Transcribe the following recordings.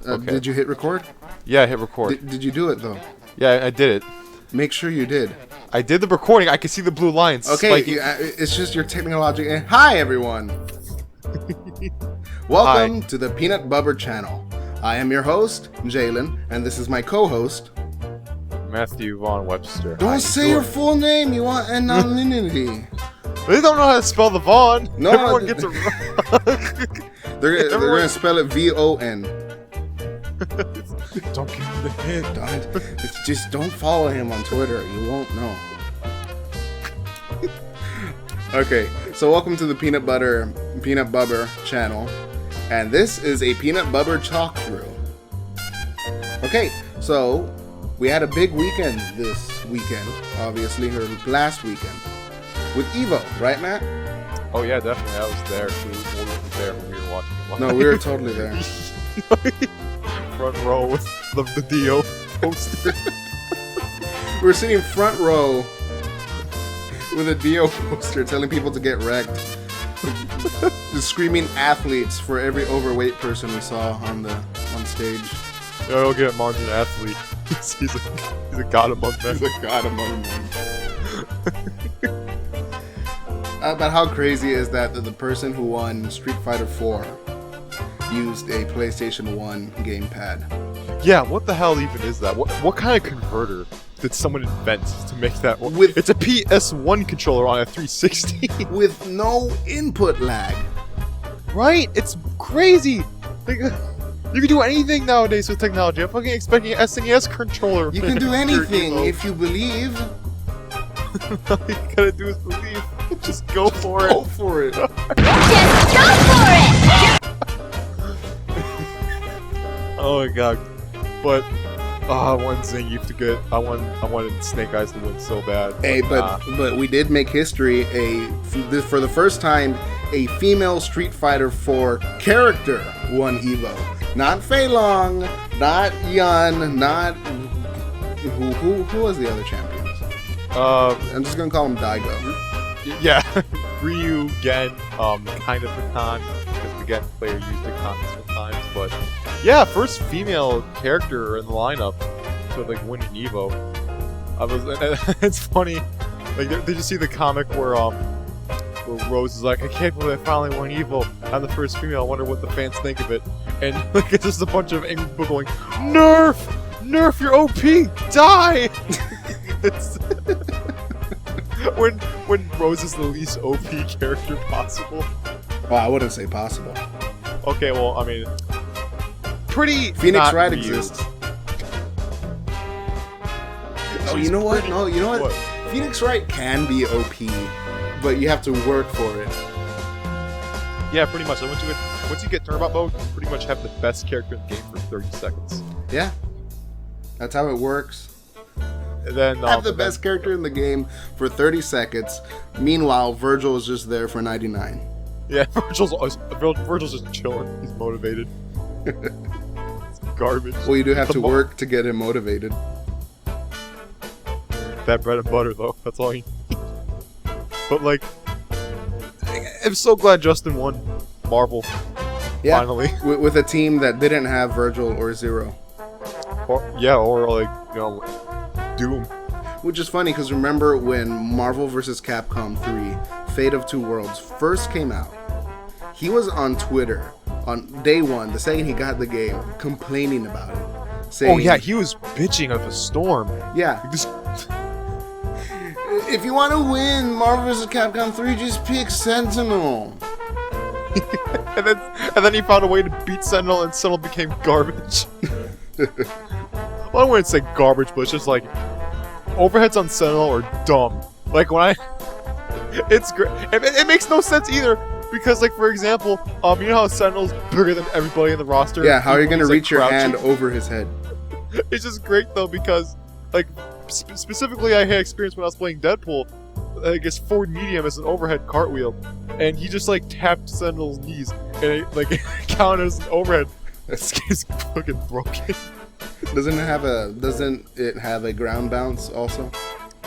Okay. Did you hit record? Yeah, I hit record. Did you do it, though? Yeah, I did it. Make sure you did. I did the recording. I can see the blue lines. Okay, it's just your technological... Hi, everyone! Welcome to the Peanut Bubber channel. I am your host, Jalen, and this is my co-host... Matthew Vaughn Webster. Don't say your full name. You want anonymity. They don't know how to spell the Vaughn. No, everyone gets it wrong. They're going to spell it V-O-N. Don't give him the hint. Just don't follow him on Twitter. You won't know. Okay, so welcome to the Peanut Bubber channel. And this is a Peanut Bubber Talkthrough. Okay, so... we had a big weekend this weekend, obviously, or last weekend, with Evo, right, Matt? Oh yeah, definitely. I was there. We weren't there when we were watching it live. No, we were totally there. Front row with the Dio poster. We were sitting front row with a Dio poster telling people to get wrecked. The screaming athletes for every overweight person we saw on stage. Yeah, I'll get Margin athlete. He's a god among men. He's a god among men. But how crazy is that the person who won Street Fighter 4 used a PlayStation 1 gamepad? Yeah, what the hell even is that? What kind of converter did someone invent to make that work? It's a PS1 controller on a 360. With no input lag. Right? It's crazy! You can do anything nowadays with technology. I'm fucking expecting an SNES controller. You can do anything if you believe. All you gotta do is believe. Just go for it. Go for it. Just go for it! Oh my god. But I wanted Zangief to get. I wanted Snake Eyes to win so bad. Hey, but we did make history. For the first time, a female Street Fighter 4 character won Evo. Not Fei Long, not Yun, not who was the other champions? I'm just gonna call him Daigo. Yeah, Ryu, Gen, kind of Hakan, because the Gen player used Hakan sometimes, but yeah, first female character in the lineup to like win an Evo. It's funny, like did you see the comic where Rose is like, I can't believe I finally won Evo. I'm the first female. I wonder what the fans think of it. And like it's just a bunch of angry people going, Nerf! Nerf, you're OP! Die! when Rose is the least OP character possible. Well, I wouldn't say possible. Okay, well, I mean, pretty. Phoenix Wright exists. Oh, you know what? No, you know what? Phoenix Wright can be OP, but you have to work for it. Yeah, pretty much. Once you get turnabout mode, you pretty much have the best character in the game for 30 seconds. Yeah, that's how it works. And then have the best character in the game for 30 seconds. Meanwhile, Virgil is just there for 99. Yeah, Virgil's just chilling. He's motivated. It's garbage. Well, you do have to work to get him motivated. That bread and butter, though. That's all you need. But like, I'm so glad Justin won Marvel. Yeah, finally. With a team that didn't have Virgil or Zero. Or like, you know, Doom. Which is funny, because remember when Marvel vs. Capcom 3, Fate of Two Worlds, first came out, he was on Twitter on day one, the second he got the game, complaining about it. Saying, oh yeah, he was bitching of a storm. Yeah. If you want to win Marvel vs. Capcom 3, just pick Sentinel. and then he found a way to beat Sentinel, and Sentinel became garbage. Well, I wouldn't say garbage, but it's just like overheads on Sentinel are dumb. Like it's great. It makes no sense either, because like for example, you know how Sentinel's bigger than everybody in the roster. Yeah, how are you gonna reach your crouching? hand over his head? It's just great though, because like specifically I had experience when I was playing Deadpool. I guess forward medium is an overhead cartwheel, and he just like tapped Sentinel's knees, and it like counted as an overhead. It's fucking broken. Doesn't it have a ground bounce also?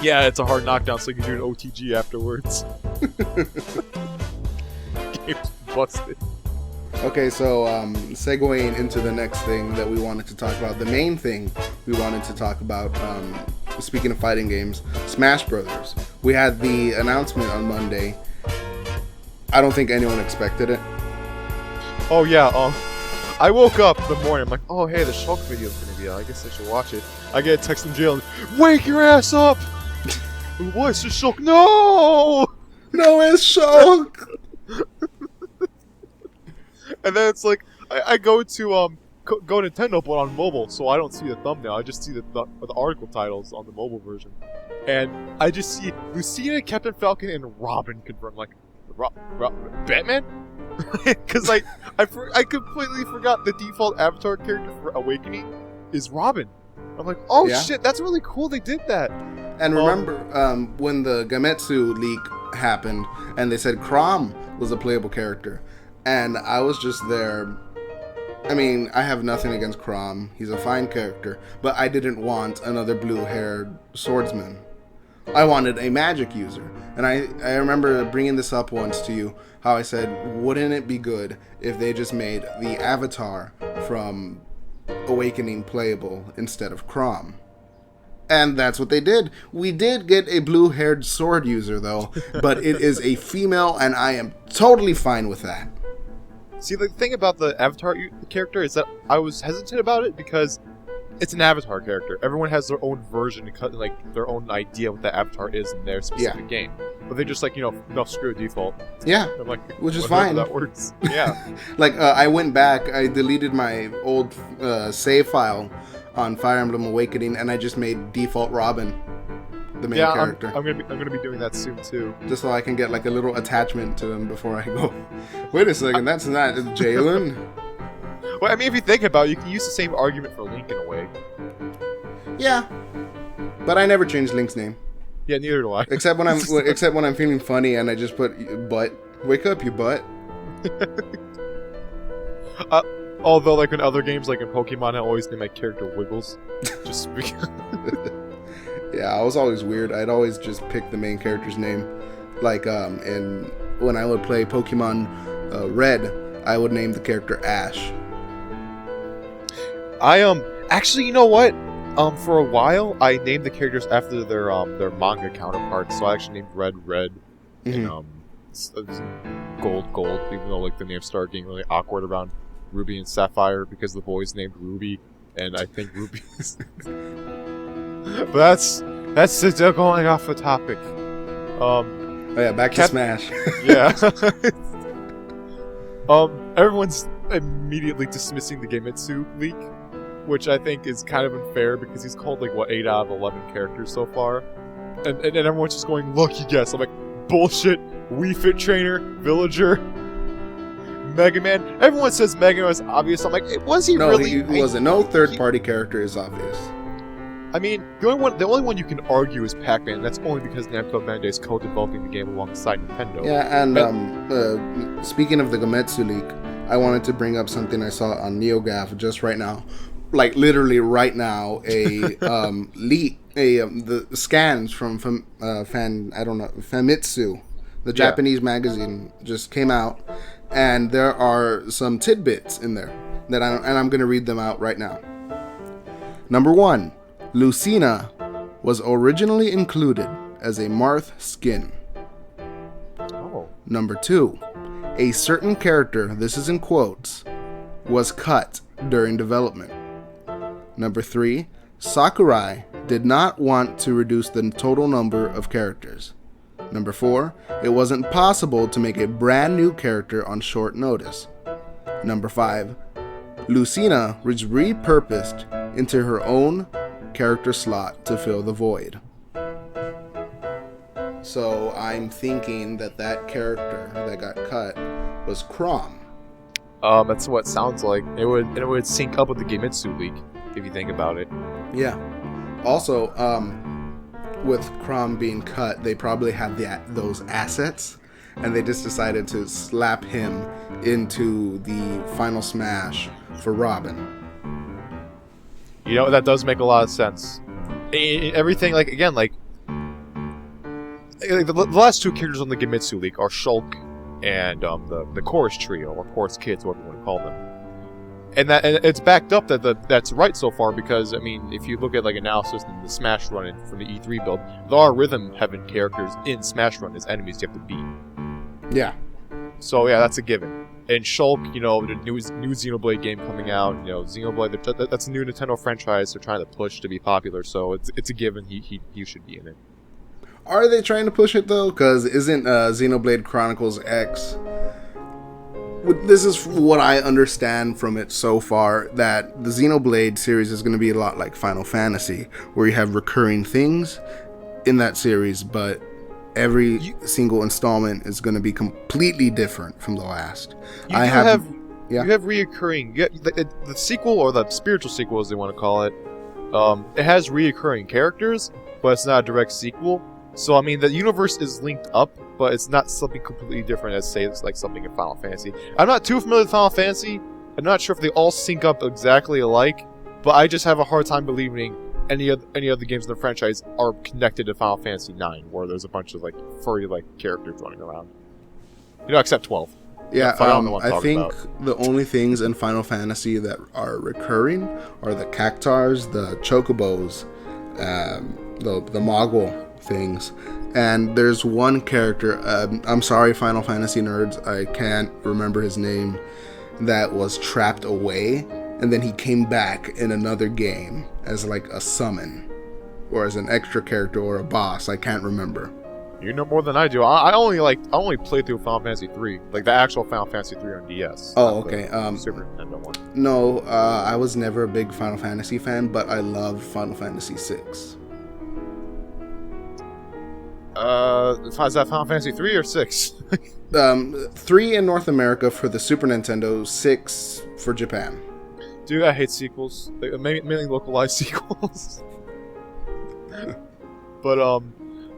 Yeah, it's a hard knockdown, so you can do an OTG afterwards. Game's busted. Okay, so segueing into the next thing that we wanted to talk about, the main thing we wanted to talk about, speaking of fighting games, Smash Brothers. We had the announcement on Monday. I don't think anyone expected it. Oh yeah, I woke up the morning, I'm like, oh hey, the Shulk video's gonna be out, I guess I should watch it. I get a text from jail, wake your ass up! What, it's the Shulk? No! No, it's Shulk! And then it's like, I go to, go Nintendo, but on mobile, so I don't see the thumbnail, I just see the article titles on the mobile version. And I just see Lucina, Captain Falcon, and Robin confirmed, like, Batman? Because I completely forgot the default avatar character for Awakening is Robin. I'm like, oh Yeah. shit, that's really cool they did that. And remember when the Gametsu leak happened and they said Chrom was a playable character. And I was just there. I mean, I have nothing against Chrom. He's a fine character. But I didn't want another blue-haired swordsman. I wanted a magic user. And I remember bringing this up once to you, how I said, wouldn't it be good if they just made the avatar from Awakening playable instead of Chrom? And that's what they did. We did get a blue-haired sword user, though, but it is a female, and I am totally fine with that. See, the thing about the Avatar character is that I was hesitant about it because it's an Avatar character. Everyone has their own version, like their own idea what the Avatar is in their specific game. But they just like, no, screw default. Yeah, I'm like, which is fine. That works. Yeah. Like, I went back, I deleted my old save file on Fire Emblem Awakening, and I just made default Robin the main character. I'm gonna be doing that soon too. Just so I can get like a little attachment to him before I go. Wait a second, that's not Jalen. Well, I mean, if you think about it, you can use the same argument for Link in a way. Yeah, but I never changed Link's name. Yeah, neither do I. Except when I'm feeling funny and I just put butt. Wake up, you butt. Although, like in other games, like in Pokemon, I always name my character Wiggles. Just because. Yeah, I was always weird. I'd always just pick the main character's name. Like, and when I would play Pokemon Red, I would name the character Ash. Actually, you know what? For a while, I named the characters after their manga counterparts. So I actually named Red, and Gold, even though like the names started getting really awkward around Ruby and Sapphire because the boy's named Ruby, and I think Ruby is. But that's still going off the topic. Oh yeah, back to Smash. Yeah. Everyone's immediately dismissing the Gametsu leak, which I think is kind of unfair because he's called like 8 out of 11 characters so far, and everyone's just going, look, you guess. I'm like, bullshit. Wii Fit Trainer, Villager, Mega Man. Everyone says Mega Man was obvious. I'm like, was he really? No, he wasn't. No third-party character is obvious. I mean, the only one you can argue is Pac-Man. And that's only because Namco Bandai is co-developing the game alongside Nintendo. Yeah, and speaking of the Gametsu leak, I wanted to bring up something I saw on NeoGAF just right now. Like literally right now, the scans from Famitsu, the Japanese magazine, just came out, and there are some tidbits in there that I'm going to read them out right now. Number 1, Lucina was originally included as a Marth skin. Oh. Number 2, a certain character, this is in quotes, was cut during development. Number 3, Sakurai did not want to reduce the total number of characters. Number 4, it wasn't possible to make a brand new character on short notice. Number 5, Lucina was repurposed into her own character slot to fill the void. So I'm thinking that character that got cut was Chrom. That's what it sounds like. It would sync up with the Gametsu leak if you think about it. Yeah. Also, with Chrom being cut, they probably had those assets, and they just decided to slap him into the final Smash for Robin. You know, that does make a lot of sense. Everything, like, again, like the last two characters on the Gametsu leak are Shulk and the chorus trio or chorus kids, whatever you want to call them. And it's backed up that's right so far, because I mean, if you look at like analysis in the Smash Run from the E3 build, there are rhythm heaven characters in Smash Run as enemies you have to beat. Yeah. So yeah, that's a given. And Shulk, you know, the new Xenoblade game coming out, you know, Xenoblade, that's a new Nintendo franchise they're trying to push to be popular, so it's a given he should be in it. Are they trying to push it though? Because isn't Xenoblade Chronicles X? This is what I understand from it so far, that the Xenoblade series is going to be a lot like Final Fantasy, where you have recurring things in that series, but every single installment is going to be completely different from the last. You have reoccurring. The sequel, or the spiritual sequel as they want to call it, it has reoccurring characters, but it's not a direct sequel. So, I mean, the universe is linked up, but it's not something completely different as, say, it's like something in Final Fantasy. I'm not too familiar with Final Fantasy. I'm not sure if they all sync up exactly alike, but I just have a hard time believing any other games in the franchise are connected to Final Fantasy 9, where there's a bunch of, like, furry, like, characters running around. You know, except 12. Yeah, I think about. The only things in Final Fantasy that are recurring are the Cactars, the Chocobos, the Mogul things, and there's one character, I'm sorry Final Fantasy nerds, I can't remember his name, that was trapped away, and then he came back in another game as like a summon, or as an extra character or a boss. I can't remember. You know more than I do. I only played through Final Fantasy 3, like the actual Final Fantasy 3 on DS. Oh, okay. Super Nintendo one. No, I was never a big Final Fantasy fan, but I love Final Fantasy 6. Is that Final Fantasy 3 or 6? 3 in North America for the Super Nintendo, 6 for Japan. Dude, I hate sequels. Mainly localized sequels. But,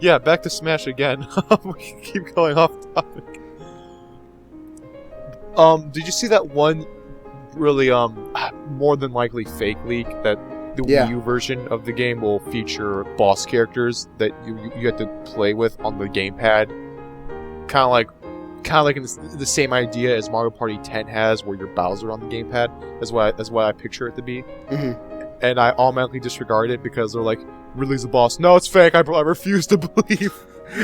yeah, back to Smash again. We keep going off topic. Did you see that one really, more than likely fake leak that the Wii U version of the game will feature boss characters that you have to play with on the gamepad? Kind of like the same idea as Mario Party 10 has, where you're Bowser on the gamepad. That's what I picture it to be. Mm-hmm. And I automatically disregard it because they're like, "Ridley's the boss." No, it's fake. I refuse to believe.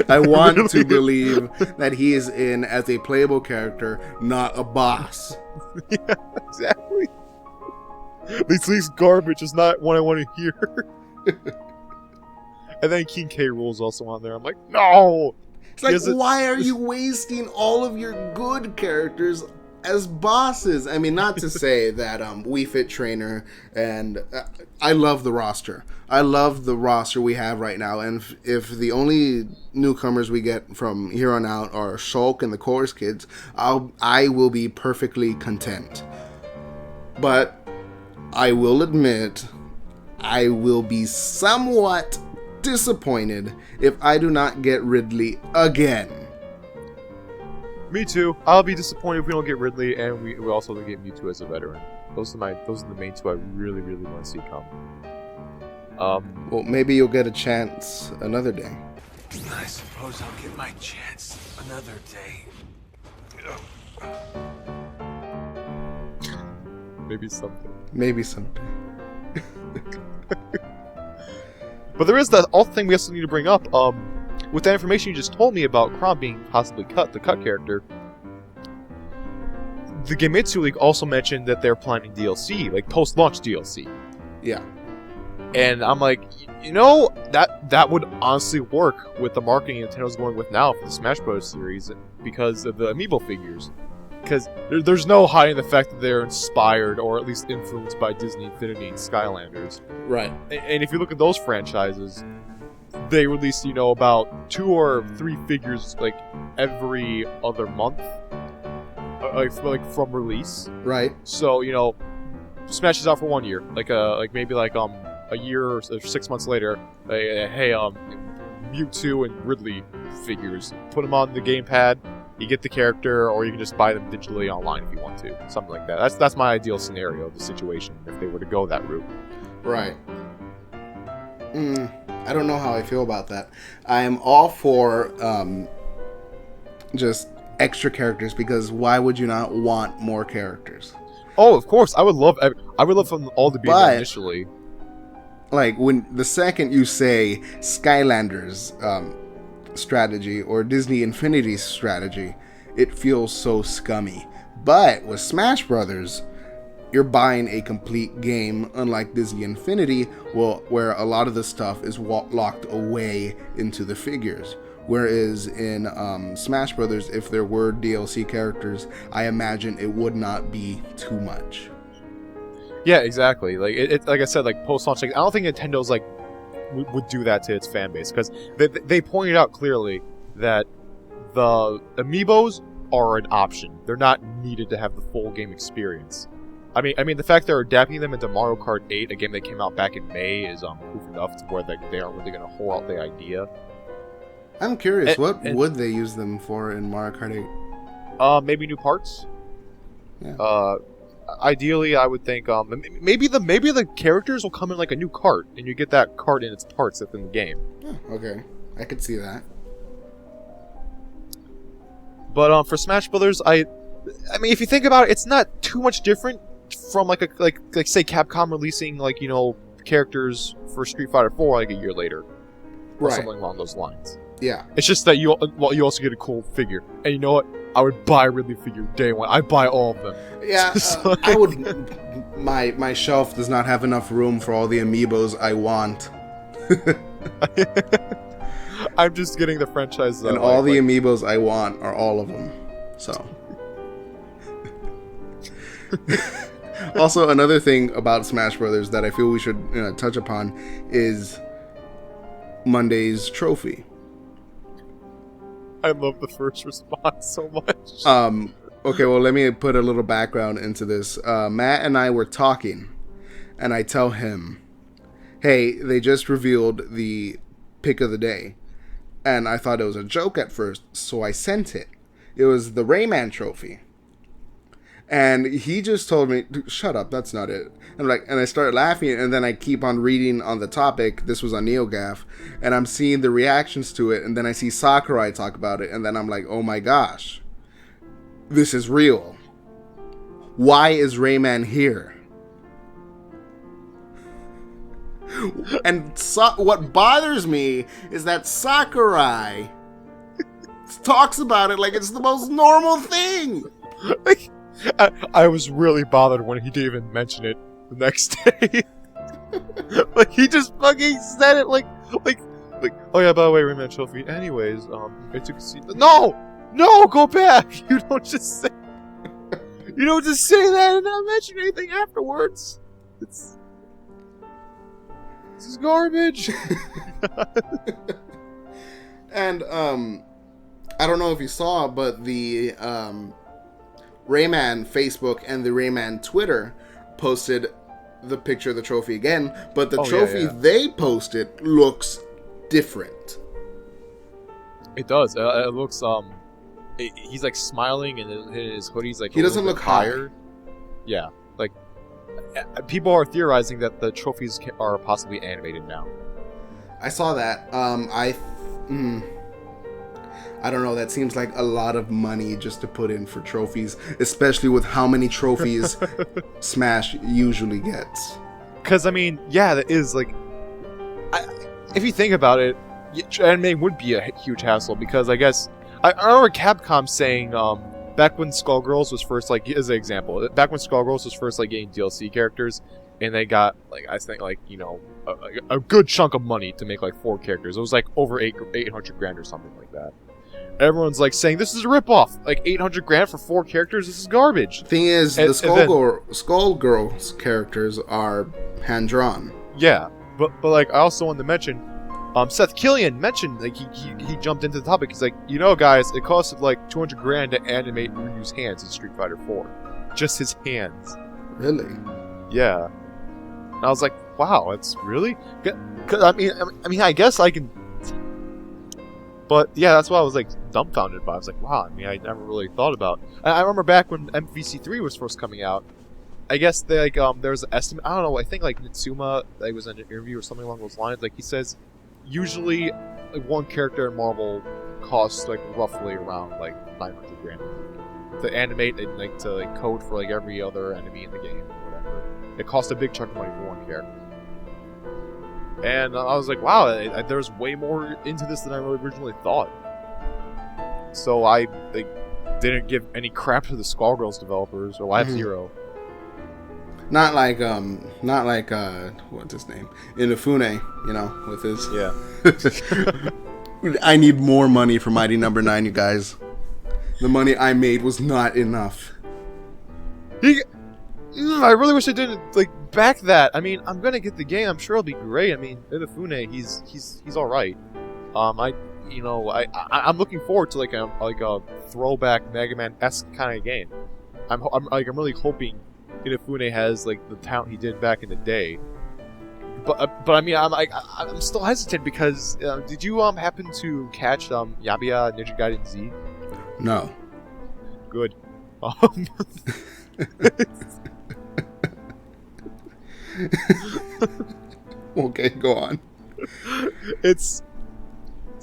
I want to believe that he is in as a playable character, not a boss. Yeah, exactly. This leak's garbage is not what I want to hear. And then King K. Rool's also on there. I'm like, no! It's like, why are you wasting all of your good characters as bosses? I mean, not to say that Wii Fit Trainer and I love the roster. I love the roster we have right now, and if the only newcomers we get from here on out are Shulk and the Chorus Kids, I will be perfectly content. But I will admit, I will be somewhat disappointed if I do not get Ridley again. Me too. I'll be disappointed if we don't get Ridley, and we also don't get Mewtwo as a veteran. Those are the main two I really, really want to see come. Well, maybe you'll get a chance another day. I suppose I'll get my chance another day. Maybe something. Maybe someday. But there is that other thing we also need to bring up. With that information you just told me about Chrom being possibly the cut character, the Gemitsu League also mentioned that they're planning DLC, like post-launch DLC. Yeah. And I'm like, you know, that would honestly work with the marketing Nintendo's going with now for the Smash Bros. Series because of the amiibo figures. Because there's no hiding the fact that they're inspired or at least influenced by Disney Infinity and Skylanders. Right. And if you look at those franchises, they release, you know, about 2 or 3 figures like every other month, like from release. Right. So, you know, Smash is out for 1 year, maybe a year or 6 months later, hey, Mewtwo and Ridley figures, put them on the gamepad. You get the character, or you can just buy them digitally online if you want to. Something like that. That's my ideal scenario of the situation if they were to go that route. Right. I don't know how I feel about that. I am all for just extra characters, because why would you not want more characters? Oh, of course. I would love for them all to be there initially. Like, when the second you say Skylanders strategy or Disney Infinity's strategy, it feels so scummy. But with Smash Brothers, you're buying a complete game, unlike Disney Infinity, where a lot of the stuff is locked away into the figures. Whereas in Smash Brothers, if there were DLC characters, I imagine it would not be too much. Yeah, exactly. Like like I said, like post-launch, like I don't think Nintendo's like would do that to its fan base, because they pointed out clearly that the amiibos are an option. They're not needed to have the full game experience. I mean, the fact they're adapting them into Mario Kart 8, a game that came out back in May, is proof enough to where they aren't really going to whore out the idea. I'm curious, what would they use them for in Mario Kart 8? Maybe new parts. Yeah. Ideally, I would think maybe the characters will come in like a new cart, and you get that cart in its parts within the game. Oh, okay, I could see that. But for Smash Brothers, I mean, if you think about it, it's not too much different from like say Capcom releasing like, you know, characters for Street Fighter 4 like a year later, or something along those lines. Yeah. It's just that you also get a cool figure, and you know what? I would buy a Ridley figure day one. I buy all of them. Yeah, I would. My shelf does not have enough room for all the amiibos I want. I'm just getting the franchise. And all the amiibos I want are all of them. So. Also, another thing about Smash Brothers that I feel we should touch upon is Monday's trophy. I love the first response so much. Okay, well, let me put a little background into this. Matt and I were talking, and I tell him, hey, they just revealed the pick of the day. And I thought it was a joke at first, so I sent it. It was the Rayman trophy. And he just told me, shut up, that's not it. And I started laughing, and then I keep on reading on the topic. This was on NeoGAF, and I'm seeing the reactions to it, and then I see Sakurai talk about it, and then I'm like, oh my gosh, this is real. Why is Rayman here? And what bothers me is that Sakurai talks about it like it's the most normal thing. I was really bothered when he didn't even mention it the next day. Like, he just fucking said it like, oh yeah, by the way, Rayman trophy. Anyways, I took a seat. No, go back. You don't just say that and not mention anything afterwards. This is garbage. And I don't know if you saw, but the Rayman Facebook and the Rayman Twitter posted the picture of the trophy again, but the trophy they posted looks different. It does. It looks he's like smiling, and his hoodie's like he doesn't look higher. Yeah, like people are theorizing that the trophies are possibly animated now. I saw that. I don't know, that seems like a lot of money just to put in for trophies, especially with how many trophies Smash usually gets. Because, I mean, yeah, that is, like... if you think about it, anime would be a huge hassle, because I guess... I remember Capcom saying, back when Skullgirls was first, like, as an example, back when Skullgirls was first, like, getting DLC characters, and they got, like, I think, like, you know, a good chunk of money to make, like, 4 characters. It was, like, over 800 grand or something like that. Everyone's like saying this is a ripoff. Like 800 grand for 4 characters. This is garbage. Thing is, the Skullgirls characters are hand drawn. Yeah, but like I also wanted to mention, Seth Killian mentioned, like he jumped into the topic. He's like, you know, guys, it costed like 200 grand to animate Ryu's hands in Street Fighter 4, just his hands. Really? Yeah. And I was like, wow, that's really. Cause I mean, I guess I can. But yeah, that's what I was like dumbfounded by. I was like, wow, I mean, I never really thought about. I remember back when MVC3 was first coming out. I guess they like there was an estimate. I don't know. I think like Nitsuma, like was in an interview or something along those lines. Like he says, usually like, one character in Marvel costs like roughly around like 900 grand to animate and like to like code for like every other enemy in the game or whatever. It costs a big chunk of money for one character. And I was like, wow, there's way more into this than I originally thought. So I didn't give any crap to the Skullgirls developers or Lab Zero. Not like what's his name? Inafune, with his I need more money for Mighty Number 9, you guys. The money I made was not enough. I really wish I didn't back that. I mean, I'm gonna get the game. I'm sure it'll be great. I mean, Inafune, he's all right. I'm looking forward to like a throwback Mega Man-esque kind of game. I'm really hoping Inafune has like the talent he did back in the day. But I mean, I'm still hesitant because did you happen to catch Yabiya Ninja Gaiden Z? No. Good. Okay, go on. It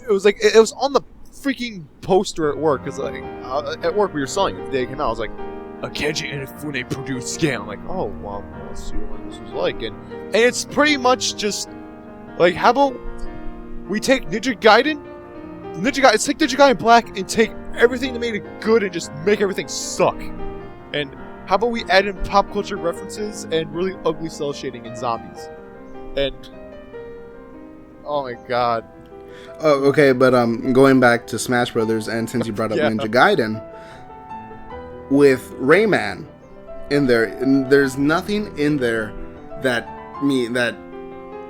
was on the freaking poster at work, because at work we were selling it the day it came out. I was like, a Kenji Inafune produced game. I'm like, oh well, let's see what this was like, and it's pretty much just like, how about we take Ninja Gaiden, let's take Ninja Gaiden Black and take everything that made it good and just make everything suck. And how about we add in pop culture references and really ugly cell shading and zombies? And oh my god. Oh, okay, but going back to Smash Brothers, and since you brought up Ninja Gaiden, with Rayman in there, and there's nothing in there that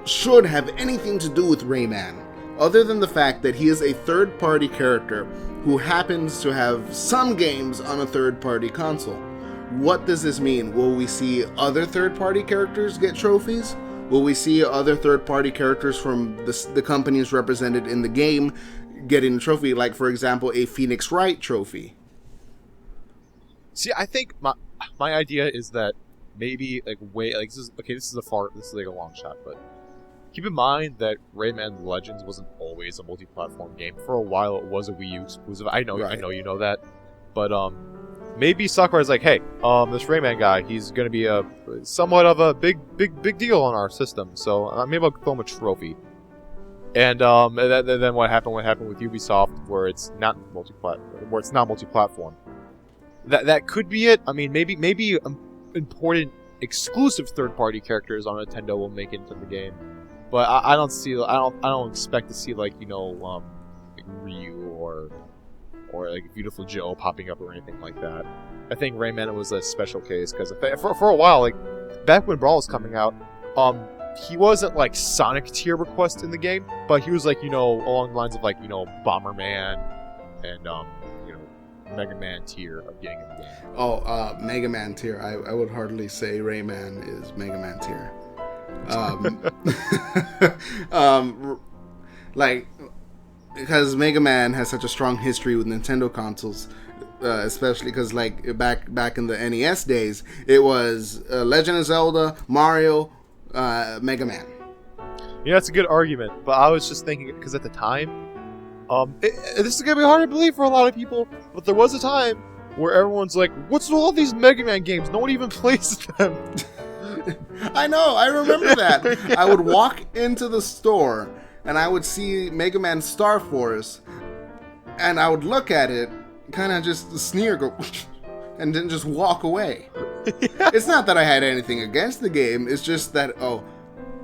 should have anything to do with Rayman, other than the fact that he is a third-party character who happens to have some games on a third-party console. What does this mean? Will we see other third-party characters get trophies? Will we see other third-party characters from the companies represented in the game getting a trophy? Like, for example, a Phoenix Wright trophy. See, I think my idea is that maybe this is like a long shot, but keep in mind that Rayman Legends wasn't always a multi-platform game. For a while, it was a Wii U exclusive. I know you know that, but maybe Sakurai's like, hey, this Rayman guy, he's gonna be somewhat of a big deal on our system, so maybe I'll throw him a trophy. And then what happened with Ubisoft, where it's not multi-platform. That could be it. I mean, maybe important exclusive third-party characters on Nintendo will make it into the game, but I don't expect to see like Ryu or like Beautiful Joe popping up or anything like that. I think Rayman was a special case because for a while, like back when Brawl was coming out, he wasn't like Sonic tier request in the game, but he was like along the lines of like Bomberman and Mega Man tier of getting in the game. Oh, Mega Man tier. I would hardly say Rayman is Mega Man tier. Because Mega Man has such a strong history with Nintendo consoles, especially because like back in the NES days, it was Legend of Zelda, Mario, Mega Man. Yeah, that's a good argument, but I was just thinking because at the time, this is gonna be hard to believe for a lot of people, but there was a time where everyone's like, "What's with all these Mega Man games? No one even plays them." I know, I remember that. I would walk into the store and I would see Mega Man Star Force, and I would look at it, kind of just sneer, go, and then just walk away. Yeah. It's not that I had anything against the game. It's just that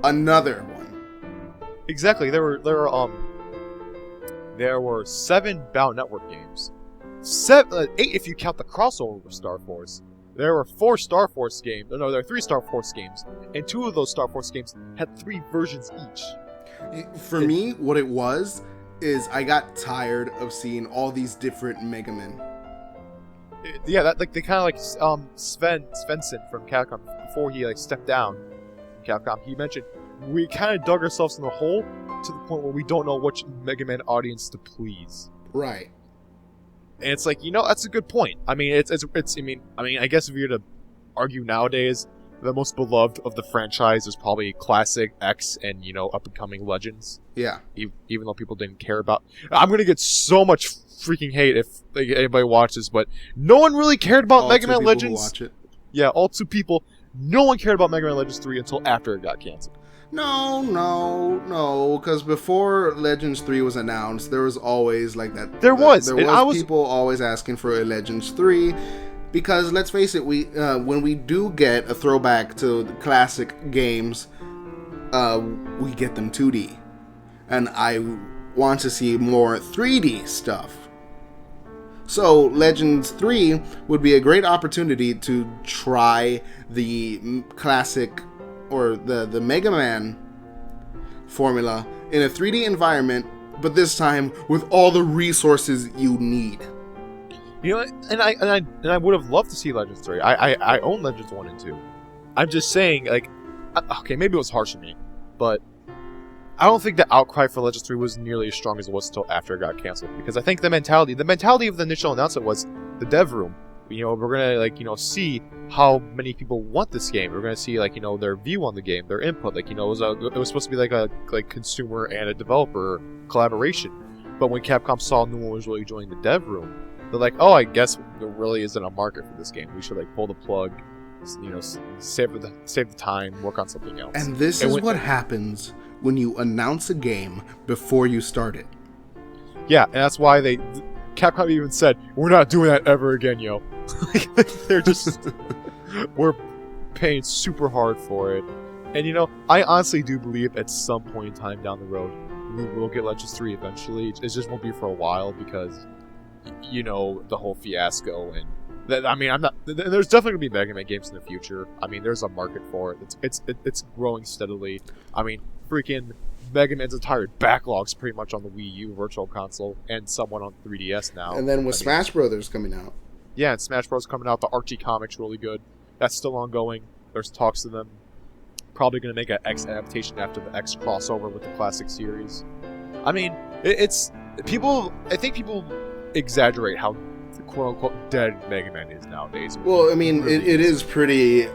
another one. Exactly. There were 7 Battle Network games. 8 if you count the crossover with Star Force. There were 4 Star Force games. No, there were 3 Star Force games, and 2 of those Star Force games had 3 versions each. For me, what it was is I got tired of seeing all these different Mega Men. Yeah, they kind of like Svensson from Capcom before he stepped down from Capcom. He mentioned we kind of dug ourselves in the hole to the point where we don't know which Mega Man audience to please. Right. And it's like, that's a good point. I mean, I guess if you're to argue nowadays, the most beloved of the franchise is probably Classic, X, and, up and coming Legends. Yeah. Even though people didn't care about... I'm gonna get so much freaking hate if anybody watches, but no one really cared about Mega Man Legends. Watch it. Yeah, all 2 people. No one cared about Mega Man Legends 3 until after it got canceled. No, because before Legends 3 was announced, there was always like that. There was people always asking for a Legends 3, because let's face it, we when we do get a throwback to the classic games, we get them 2D, and I want to see more 3D stuff. So Legends 3 would be a great opportunity to try the classic or the Mega Man formula in a 3D environment, but this time with all the resources you need. And I would have loved to see Legends 3. I own Legends 1 and 2. I'm just saying, okay, maybe it was harsh on me, but I don't think the outcry for Legends 3 was nearly as strong as it was until after it got canceled. Because I think the mentality of the initial announcement was the dev room. We're gonna see how many people want this game. We're gonna see their view on the game, their input. It was supposed to be like a consumer and a developer collaboration. But when Capcom saw no one was really joining the dev room, they're like, oh, I guess there really isn't a market for this game. We should pull the plug, save the time, work on something else. And this is what happens when you announce a game before you start it. Yeah, and that's why Capcom even said, we're not doing that ever again, yo. They're just... we're paying super hard for it. And, I honestly do believe at some point in time down the road, we will get Legends 3 eventually. It just won't be for a while because, the whole fiasco. And there's definitely going to be Mega Man games in the future. There's a market for it. It's growing steadily. Freaking Mega Man's entire backlog's pretty much on the Wii U Virtual Console and somewhat on 3DS now. And then with Smash Brothers coming out. Yeah, and Smash Bros. Coming out. The Archie comic's really good. That's still ongoing. There's talks to them. Probably going to make an X adaptation after the X crossover with the classic series. It's people. I think people exaggerate how quote unquote dead Mega Man is nowadays. Well, it is pretty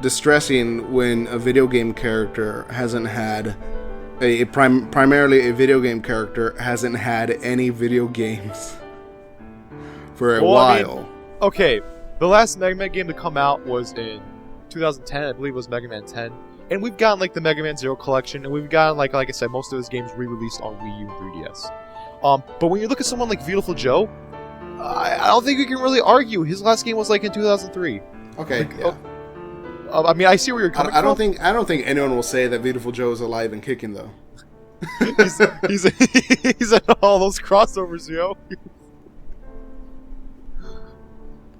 distressing when a video game character hasn't had primarily a video game character hasn't had any video games for a while. Okay, the last Mega Man game to come out was in 2010. I believe it was Mega Man 10. And we've gotten the Mega Man Zero collection, and we've gotten like I said, most of his games re-released on Wii U and 3DS. But when you look at someone like Beautiful Joe, I don't think you can really argue. His last game was in 2003. Okay. Yeah. I see where you're coming from. I don't think anyone will say that Beautiful Joe is alive and kicking though. he's in all those crossovers, yo.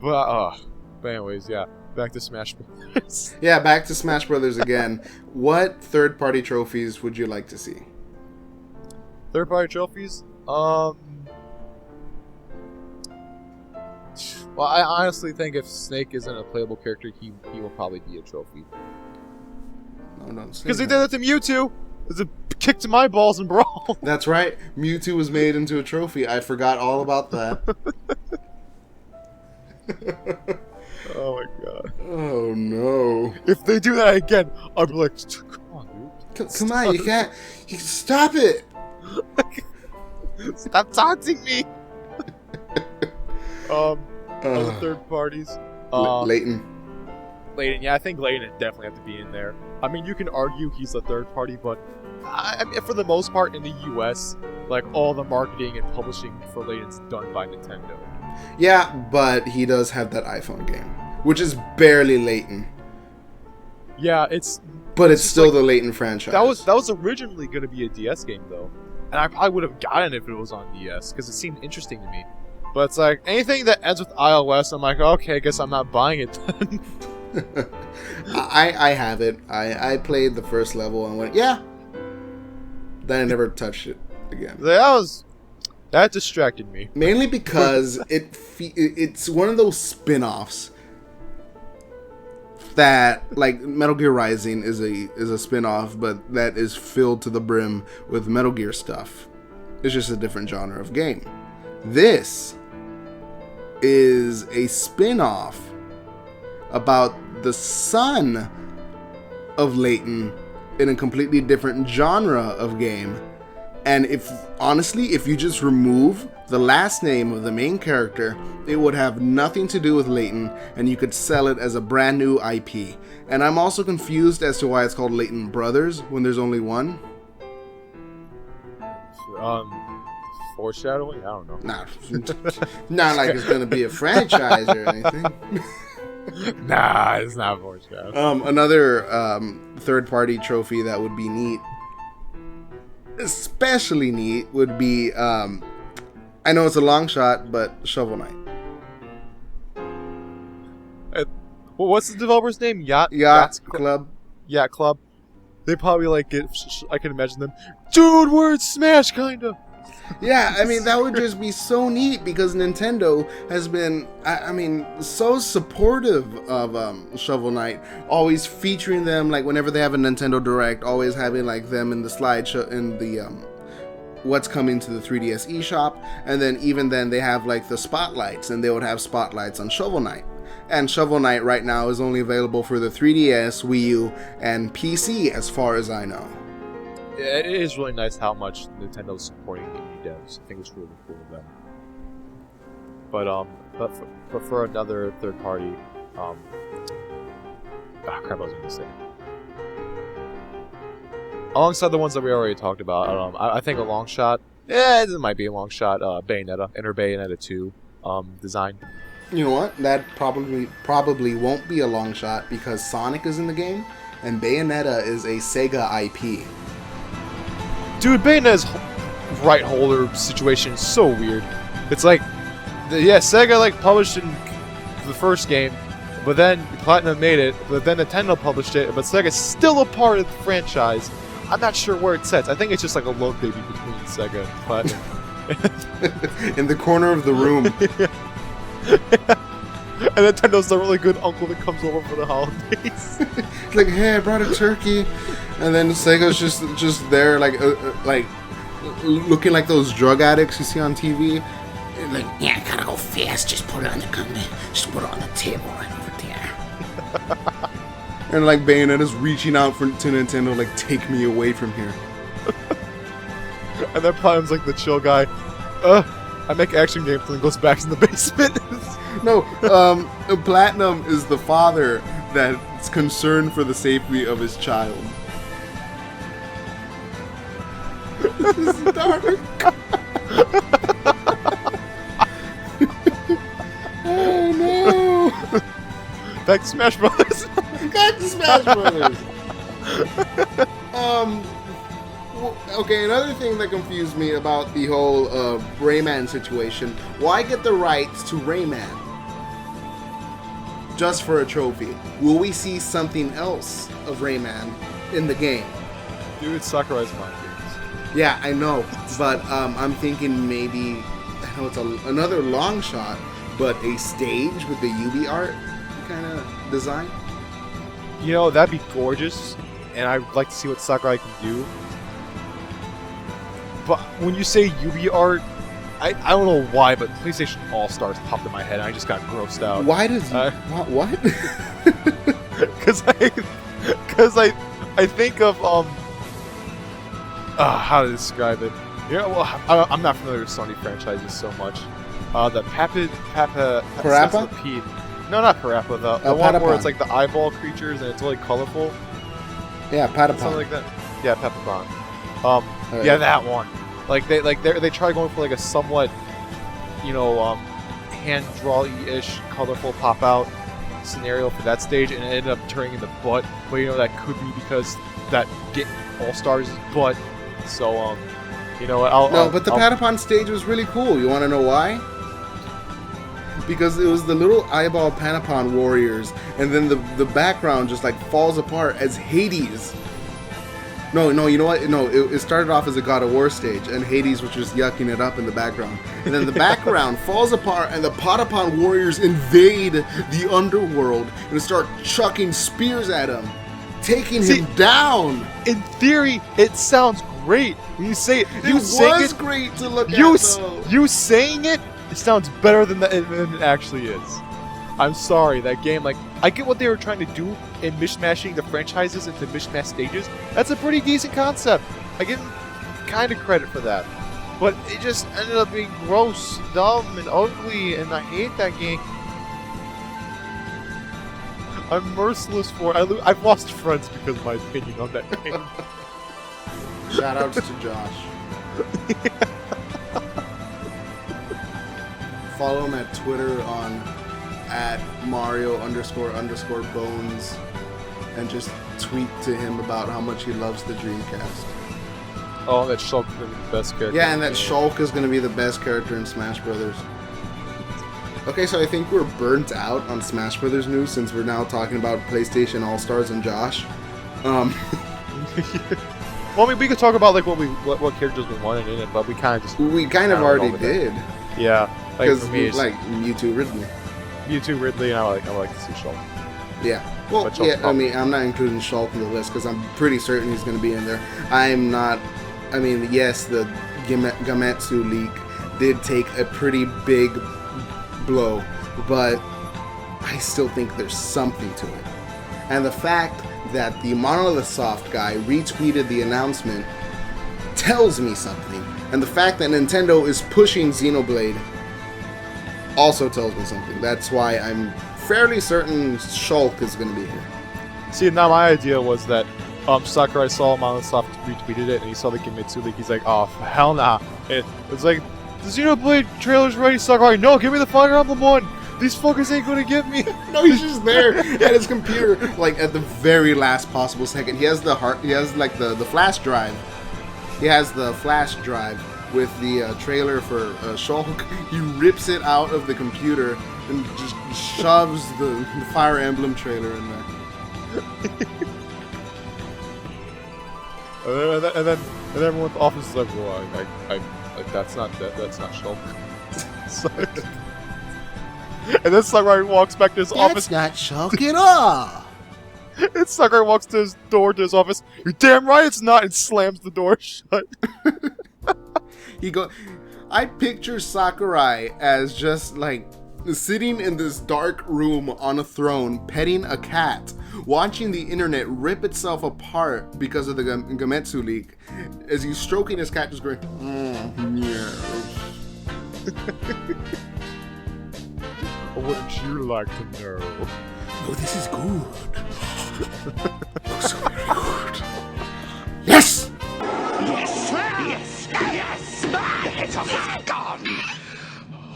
But anyways, yeah. Back to Smash Brothers. Yeah, back to Smash Brothers again. What third-party trophies would you like to see? Third-party trophies? Well, I honestly think if Snake isn't a playable character, he will probably be a trophy. No, because they did that to Mewtwo. It's a kick to my balls and brawl. That's right. Mewtwo was made into a trophy. I forgot all about that. Oh my god. Oh no. If they do that again, I'll be like, come on, dude. Come on, you can't. You stop it. Stop taunting me. Other third parties. Layton. Yeah, I think Layton definitely have to be in there. You can argue he's a third party, but for the most part in the US, all the marketing and publishing for Layton's done by Nintendo. Yeah, but he does have that iPhone game, which is barely Layton. Yeah, it's still the Layton franchise. That was originally going to be a DS game though, and I probably would have gotten it if it was on DS because it seemed interesting to me. But it's anything that ends with iOS, I'm like, okay, I guess I'm not buying it then. I have it. I played the first level and went, yeah. Then I never touched it again. That distracted me. Mainly because it's one of those spin-offs that, Metal Gear Rising is a spin-off, but that is filled to the brim with Metal Gear stuff. It's just a different genre of game. This is a spin-off about the son of Layton in a completely different genre of game. And if you just remove the last name of the main character, it would have nothing to do with Layton, and you could sell it as a brand new IP. And I'm also confused as to why it's called Layton Brothers when there's only one. Foreshadowing? I don't know. Nah, not like it's gonna be a franchise or anything. Nah, it's not foreshadowing. Another third-party trophy that would be neat, especially neat, would be I know it's a long shot, but Shovel Knight. Well, what's the developer's name? Yacht Club. Yacht Club. They probably like get. I can imagine them. Dude, we're in Smash, kinda. Yeah, I mean, that would just be so neat because Nintendo has been, so supportive of Shovel Knight, always featuring them, like, whenever they have a Nintendo Direct, always having, like, them in the slideshow, in the, what's coming to the 3DS eShop, and then even then they have, like, the spotlights, and they would have spotlights on Shovel Knight. And Shovel Knight right now is only available for the 3DS, Wii U, and PC, as far as I know. Yeah, it is really nice how much Nintendo's supporting indie devs. I think it's really cool of them. But for another third party, crap, I was gonna say. Alongside the ones that we already talked about, I think a long shot. Yeah, it might be a long shot. Bayonetta, Enter Bayonetta 2 design. You know what? That probably won't be a long shot because Sonic is in the game, and Bayonetta is a Sega IP. Dude, Bayonetta's right holder situation is so weird. It's like, Sega like published in the first game, but then Platinum made it, but then Nintendo published it, but Sega's still a part of the franchise. I'm not sure where it sets. I think it's just like a love baby between Sega and Platinum. In the corner of the room. And Nintendo's the really good uncle that comes over for the holidays. It's like, hey, I brought a turkey, and then Sega's just there, like looking like those drug addicts you see on TV. Like, yeah, I gotta go fast. Just put it on the just put it on the table right over there. And like Bayonetta's reaching out to Nintendo, like, take me away from here. And then Platinum's like the chill guy. I make action games and goes back in the basement. No, Platinum is the father that's concerned for the safety of his child. This is dark. Oh no! Back to Smash Brothers. Back to Smash Brothers. Okay, another thing that confused me about the whole Rayman situation, why get the rights to Rayman? Just for a trophy. Will we see something else of Rayman in the game? Dude, Sakurai's mind games. Yeah, I know, but I'm thinking maybe, I know it's another long shot, but a stage with the UV art kind of design? You know, that'd be gorgeous, and I'd like to see what Sakurai can do. But when you say UV art, I don't know why, but PlayStation All-Stars popped in my head, and I just got grossed out. Why does... what? Because I think of, how to describe it. You know, well, I'm not familiar with Sony franchises so much. The Parappa? No, not Parappa. The one Patapon. where it's like the eyeball creatures and it's really colorful. Yeah, Patapon. Something like that. Yeah, Patapon. Right. Yeah, that one. Like they try going for like a somewhat, hand draw-y-ish colorful pop out scenario for that stage, and it ended up turning into butt. But that could be because that get All Stars is butt. So you know what? But the Patapon stage was really cool. You want to know why? Because it was the little eyeball Patapon warriors, and then the background just like falls apart as Hades. No, you know what? No, it started off as a God of War stage, and Hades was just yucking it up in the background. And then the background falls apart, and the Patapon warriors invade the underworld and start chucking spears at him, taking him down. In theory, it sounds great. When you say it, It was great to look at, though. You saying it sounds better than it actually is. I'm sorry, that game, like, I get what they were trying to do in mishmashing the franchises into mishmash stages. That's a pretty decent concept. I give them kind of credit for that. But it just ended up being gross, dumb, and ugly, and I hate that game. I'm merciless for it. I've lost friends because of my opinion on that game. Shoutouts to Josh. Follow him at Twitter on @Mario__Bones and just tweet to him about how much he loves the Dreamcast. Oh, that Shulk is going to be the best character. Yeah, and that Shulk is going to be the best character in Smash Brothers. Okay, so I think we're burnt out on Smash Brothers news since we're now talking about PlayStation All-Stars and Josh. Well, I mean, we could talk about like what characters we wanted in it, but we kind of already did. Yeah, like Because for me, it's like Mewtwo Ridley. Mewtwo, Ridley, and I like to see Shulk. Yeah. Well, But Shulk's yeah. I probably- mean, I'm not including Shulk in the list because I'm pretty certain he's going to be in there. I'm not. I mean, yes, the Gametsu leak did take a pretty big blow, but I still think there's something to it. And the fact that the Monolith Soft guy retweeted the announcement tells me something. And the fact that Nintendo is pushing Xenoblade also tells me something. That's why I'm fairly certain Shulk is going to be here. See, now my idea was that Sakurai saw Monosoft retweeted it, and he saw the Kimetsu leak. He's like, "Oh, hell nah!" And it's like, the Xenoblade trailer's ready, Sakurai. No, give me the Fire Emblem one. These fuckers ain't gonna get me. No, he's just there at his computer, like at the very last possible second. He has the flash drive. He has the flash drive with the trailer for Shulk. He rips it out of the computer and just shoves the Fire Emblem trailer in there. and then everyone at the office is like, "Well, that's not Shulk." And then Sakurai walks back to his office. That's not Shulk at all. And Sakurai walks to his door to his office. "You're damn right it's not," and slams the door shut. I picture Sakurai as just like sitting in this dark room on a throne, petting a cat, watching the internet rip itself apart because of the Gametsu leak, as he's stroking his cat, just going, yes. Wouldn't you like to know? Oh, this is good. Oh, so very good. Yes! Yes! Yes! Yes! The head of it's gone!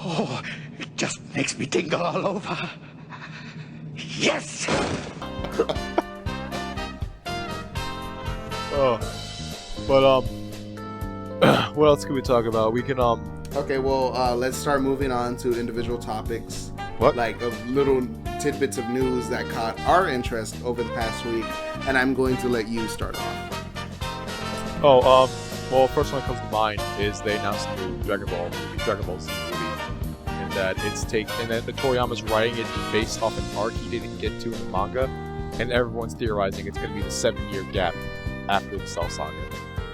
Oh, it just makes me tingle all over. Yes! Oh. But, what else can we talk about? We can, Okay, well, let's start moving on to individual topics. What? Like of little tidbits of news that caught our interest over the past week, and I'm going to let you start off. well, first one that comes to mind is they announced the new Dragon Ball Z movie, and that Toriyama's writing it based off an arc he didn't get to in the manga, and everyone's theorizing it's going to be the 7-year gap after the Cell Saga,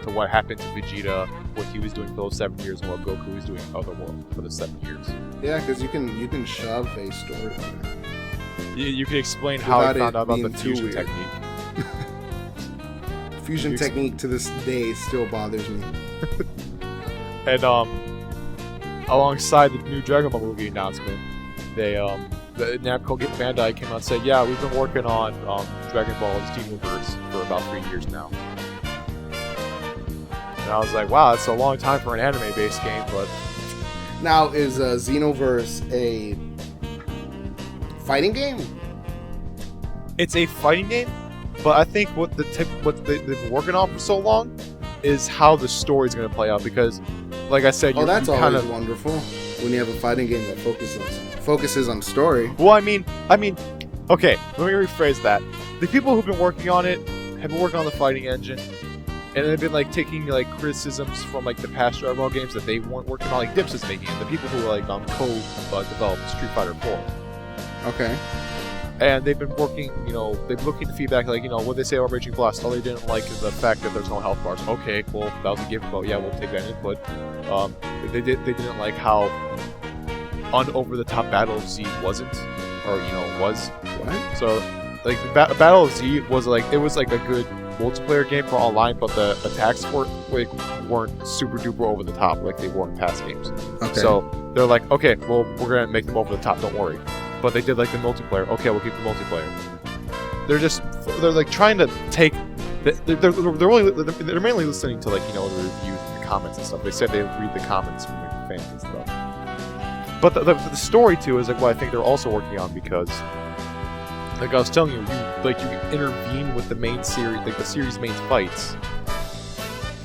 to what happened to Vegeta, what he was doing for those 7 years, and what Goku was doing in Otherworld for the 7 years. Yeah, because you can shove a story on there. You can explain how Without he found it out about the being too fusion weird. technique. Fusion technique to this day still bothers me. And alongside the new Dragon Ball movie announcement, the Namco Bandai came out and said, "Yeah, we've been working on Dragon Ball's Xenoverse for about 3 years now." And I was like, "Wow, that's a long time for an anime-based game." But Now, is Xenoverse a fighting game? it's a fighting game. But I think what they've been working on for so long is how the story's going to play out. Because, like I said, That's you always kind of wonderful when you have a fighting game that focuses on story. Well, I mean, okay, let me rephrase that. The people who've been working on it have been working on the fighting engine, and they've been like taking like criticisms from like the past Dragon Ball games that they weren't working on, like Dips is making it. The people who like co-developed Street Fighter 4, Okay. and they've been working. They've been looking at the feedback, like what they say about Raging Blast. All they didn't like is the fact that there's no health bars. Okay, well that was a given. Well, yeah, we'll take that input. They didn't like how over the top Battle of Z wasn't. or was. What? So, like Battle of Z was like a good multiplayer game for online, but the attacks weren't super duper over the top like they were in past games. Okay. So they're like, okay, well we're gonna make them over the top, don't worry. But they did like the multiplayer. Okay, we'll keep the multiplayer. They're like trying to take. They're mainly listening to the reviews and the comments and stuff. They said they read the comments from the fans and stuff. But the story too is like what I think they're also working on, because like I was telling you, you intervene with the main series, like the series' main fights,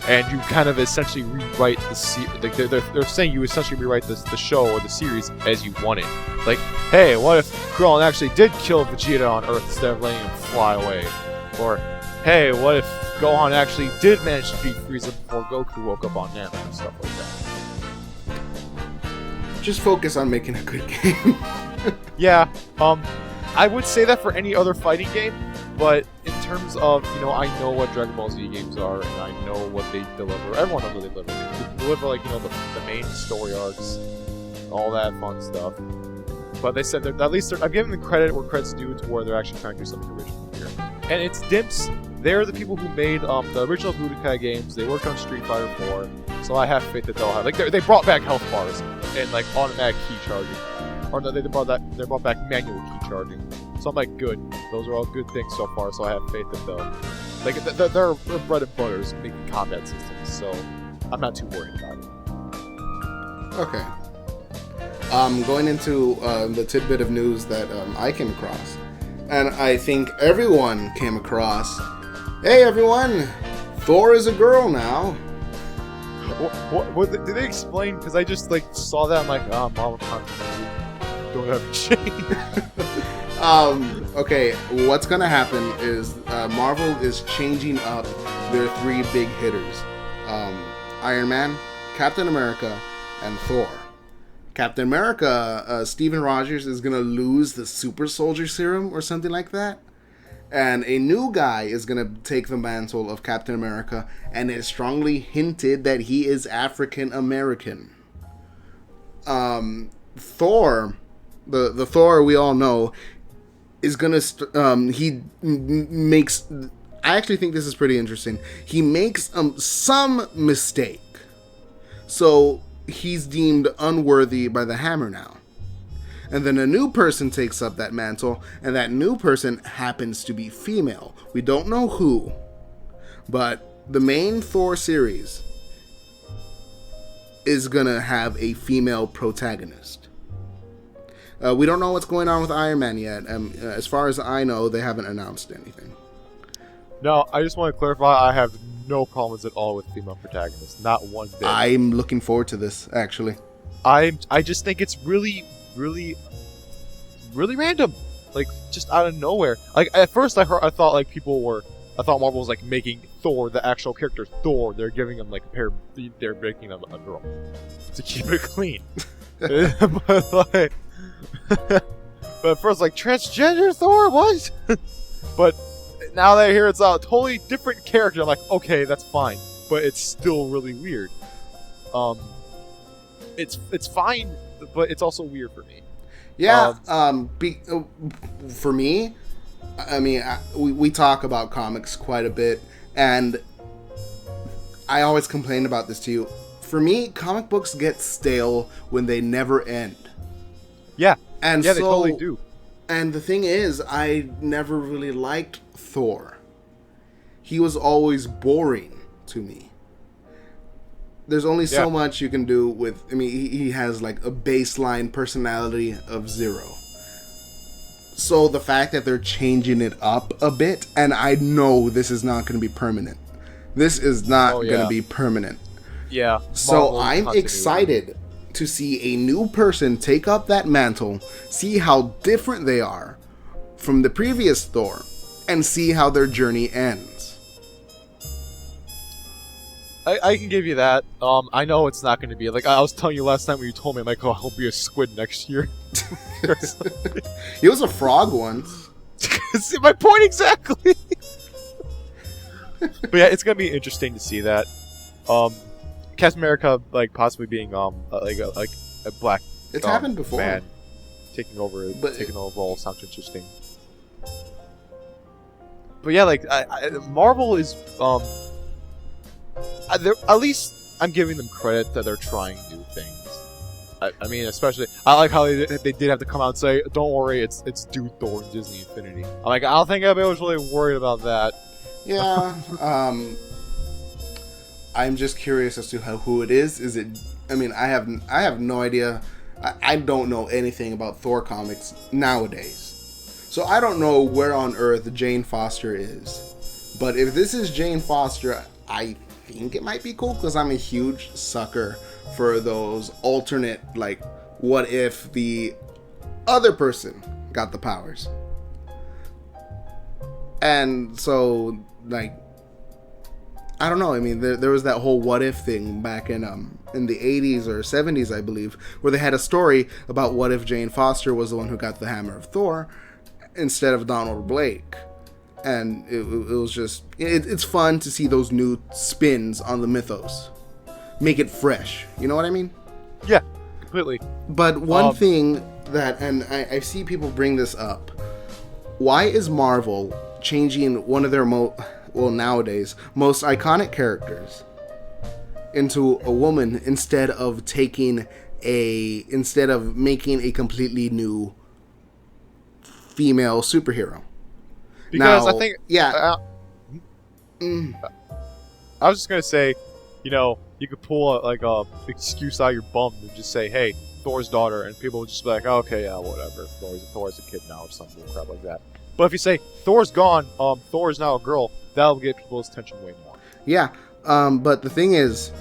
and you kind of essentially rewrite the series. Like they're saying you essentially rewrite the show or the series as you want it. Like, hey, what if Krillin actually did kill Vegeta on Earth instead of letting him fly away? Or, hey, what if Gohan actually did manage to beat Frieza before Goku woke up on Namek and stuff like that? Just focus on making a good game. Yeah, I would say that for any other fighting game, but in terms of, I know what Dragon Ball Z games are, and I know what they deliver. Everyone knows what they deliver. They deliver, like, the main story arcs, all that fun stuff. But they said that at least I'm giving them credit where credit's due to where they're actually trying to do something original here. And it's Dimps. They're the people who made the original Budokai games. They worked on Street Fighter 4, so I have faith that they'll have. Like, they brought back health bars and like automatic key charging. Or no, they brought back manual key charging. So I'm like, good. Those are all good things so far. So I have faith that they'll their bread and butter is making combat systems. So I'm not too worried about it. Okay. Going into the tidbit of news that I came across, and I think everyone came across. Hey everyone, Thor is a girl now. What did they explain? Because I just saw that. I'm like, Marvel continuity. Don't have change. Okay, what's gonna happen is Marvel is changing up their three big hitters: Iron Man, Captain America, and Thor. Captain America, Steven Rogers is gonna lose the Super Soldier Serum or something like that, and a new guy is gonna take the mantle of Captain America, and it's strongly hinted that he is African American. Thor, the Thor we all know, is gonna makes. I actually think this is pretty interesting. He makes some mistake, so he's deemed unworthy by the Hammer now. And then a new person takes up that mantle, and that new person happens to be female. We don't know who, but the main Thor series is gonna have a female protagonist. We don't know what's going on with Iron Man yet. As far as I know, they haven't announced anything. No, I just want to clarify, I have no problems at all with female protagonists. Not one bit. I'm looking forward to this, actually. I just think it's really, really, really random. Like, just out of nowhere. Like, at first I thought Marvel was like making Thor, the actual character Thor, they're giving him like they're making him a girl. To keep it clean. But at first, like, transgender Thor? What? But now that I hear it's a totally different character, I'm like, okay, that's fine. But it's still really weird. It's fine, but it's also weird for me. Yeah, for me, I mean, we talk about comics quite a bit, and I always complain about this to you. For me, comic books get stale when they never end. Yeah. And yeah, they totally do. And the thing is, I never really liked Thor. He was always boring to me. There's only so much you can do with... I mean, he has like a baseline personality of 0. So the fact that they're changing it up a bit, and I know this is not going to be permanent. This is not going to be permanent. Yeah. So I'm excited to see a new person take up that mantle, see how different they are from the previous Thor, and see how their journey ends. I can give you that. I know it's not going to be like I was telling you last time when you told me, like, oh, I'll be a squid next year. He was a frog once. See my point exactly. But yeah, it's going to be interesting to see that. Captain America, like, possibly being like a black. It's happened before. Man. taking over. But- Taking over all sounds interesting. But yeah, like Marvel is at least I'm giving them credit that they're trying new things. I mean, especially I like how they did have to come out and say, "Don't worry, it's Dude Thor in Disney Infinity." I'm like, I don't think anybody was really worried about that. Yeah. I'm just curious as to who it is. Is it? I mean, I have no idea. I don't know anything about Thor comics nowadays, so I don't know where on earth Jane Foster is. But if this is Jane Foster, I think it might be cool because I'm a huge sucker for those alternate, like, what if the other person got the powers? And so, like, I don't know. I mean, there was that whole what if thing back in the 80s or 70s, I believe, where they had a story about what if Jane Foster was the one who got the hammer of Thor instead of Donald Blake. And it was just, it's fun to see those new spins on the mythos. Make it fresh. You know what I mean? Yeah, completely. But one thing that, and I see people bring this up, why is Marvel changing one of their nowadays most iconic characters into a woman instead of making a completely new female superhero? Because Now, I think yeah. I was just gonna say, you know, you could pull a excuse out of your bum and just say, "Hey, Thor's daughter," and people would just be like, oh, "Okay, yeah, whatever. Thor's a kid now," or something crap like that. But if you say Thor's gone, Thor is now a girl, that'll get people's attention way more. Yeah, but the thing is,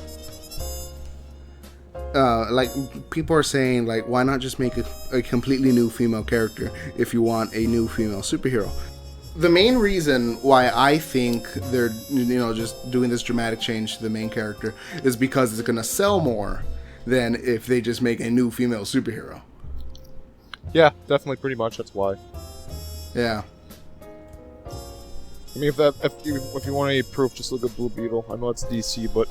like, people are saying, like, why not just make a completely new female character if you want a new female superhero? The main reason why I think they're, just doing this dramatic change to the main character is because it's going to sell more than if they just make a new female superhero. Yeah, definitely, pretty much. That's why. Yeah. I mean, if you want any proof, just look at Blue Beetle. I know it's DC, but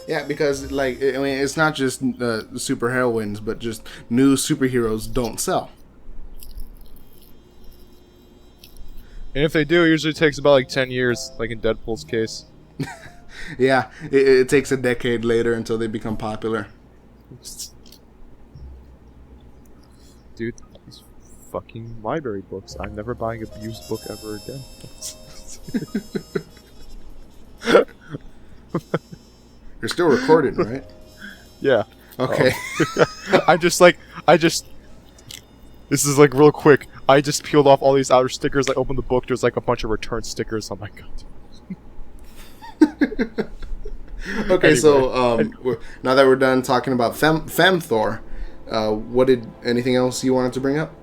Yeah, because, like, I mean, it's not just superheroines, but just new superheroes don't sell. and if they do, it usually takes about like 10 years, like in Deadpool's case. Yeah, it takes a decade later until they become popular. Dude, these fucking library books. I'm never buying a used book ever again. You're still recording, right? Yeah. Okay. This is like real quick. I just peeled off all these outer stickers. I opened the book. There's like a bunch of return stickers. Oh my god. Okay, Anyway. so now that we're done talking about Femme Thor, anything else you wanted to bring up?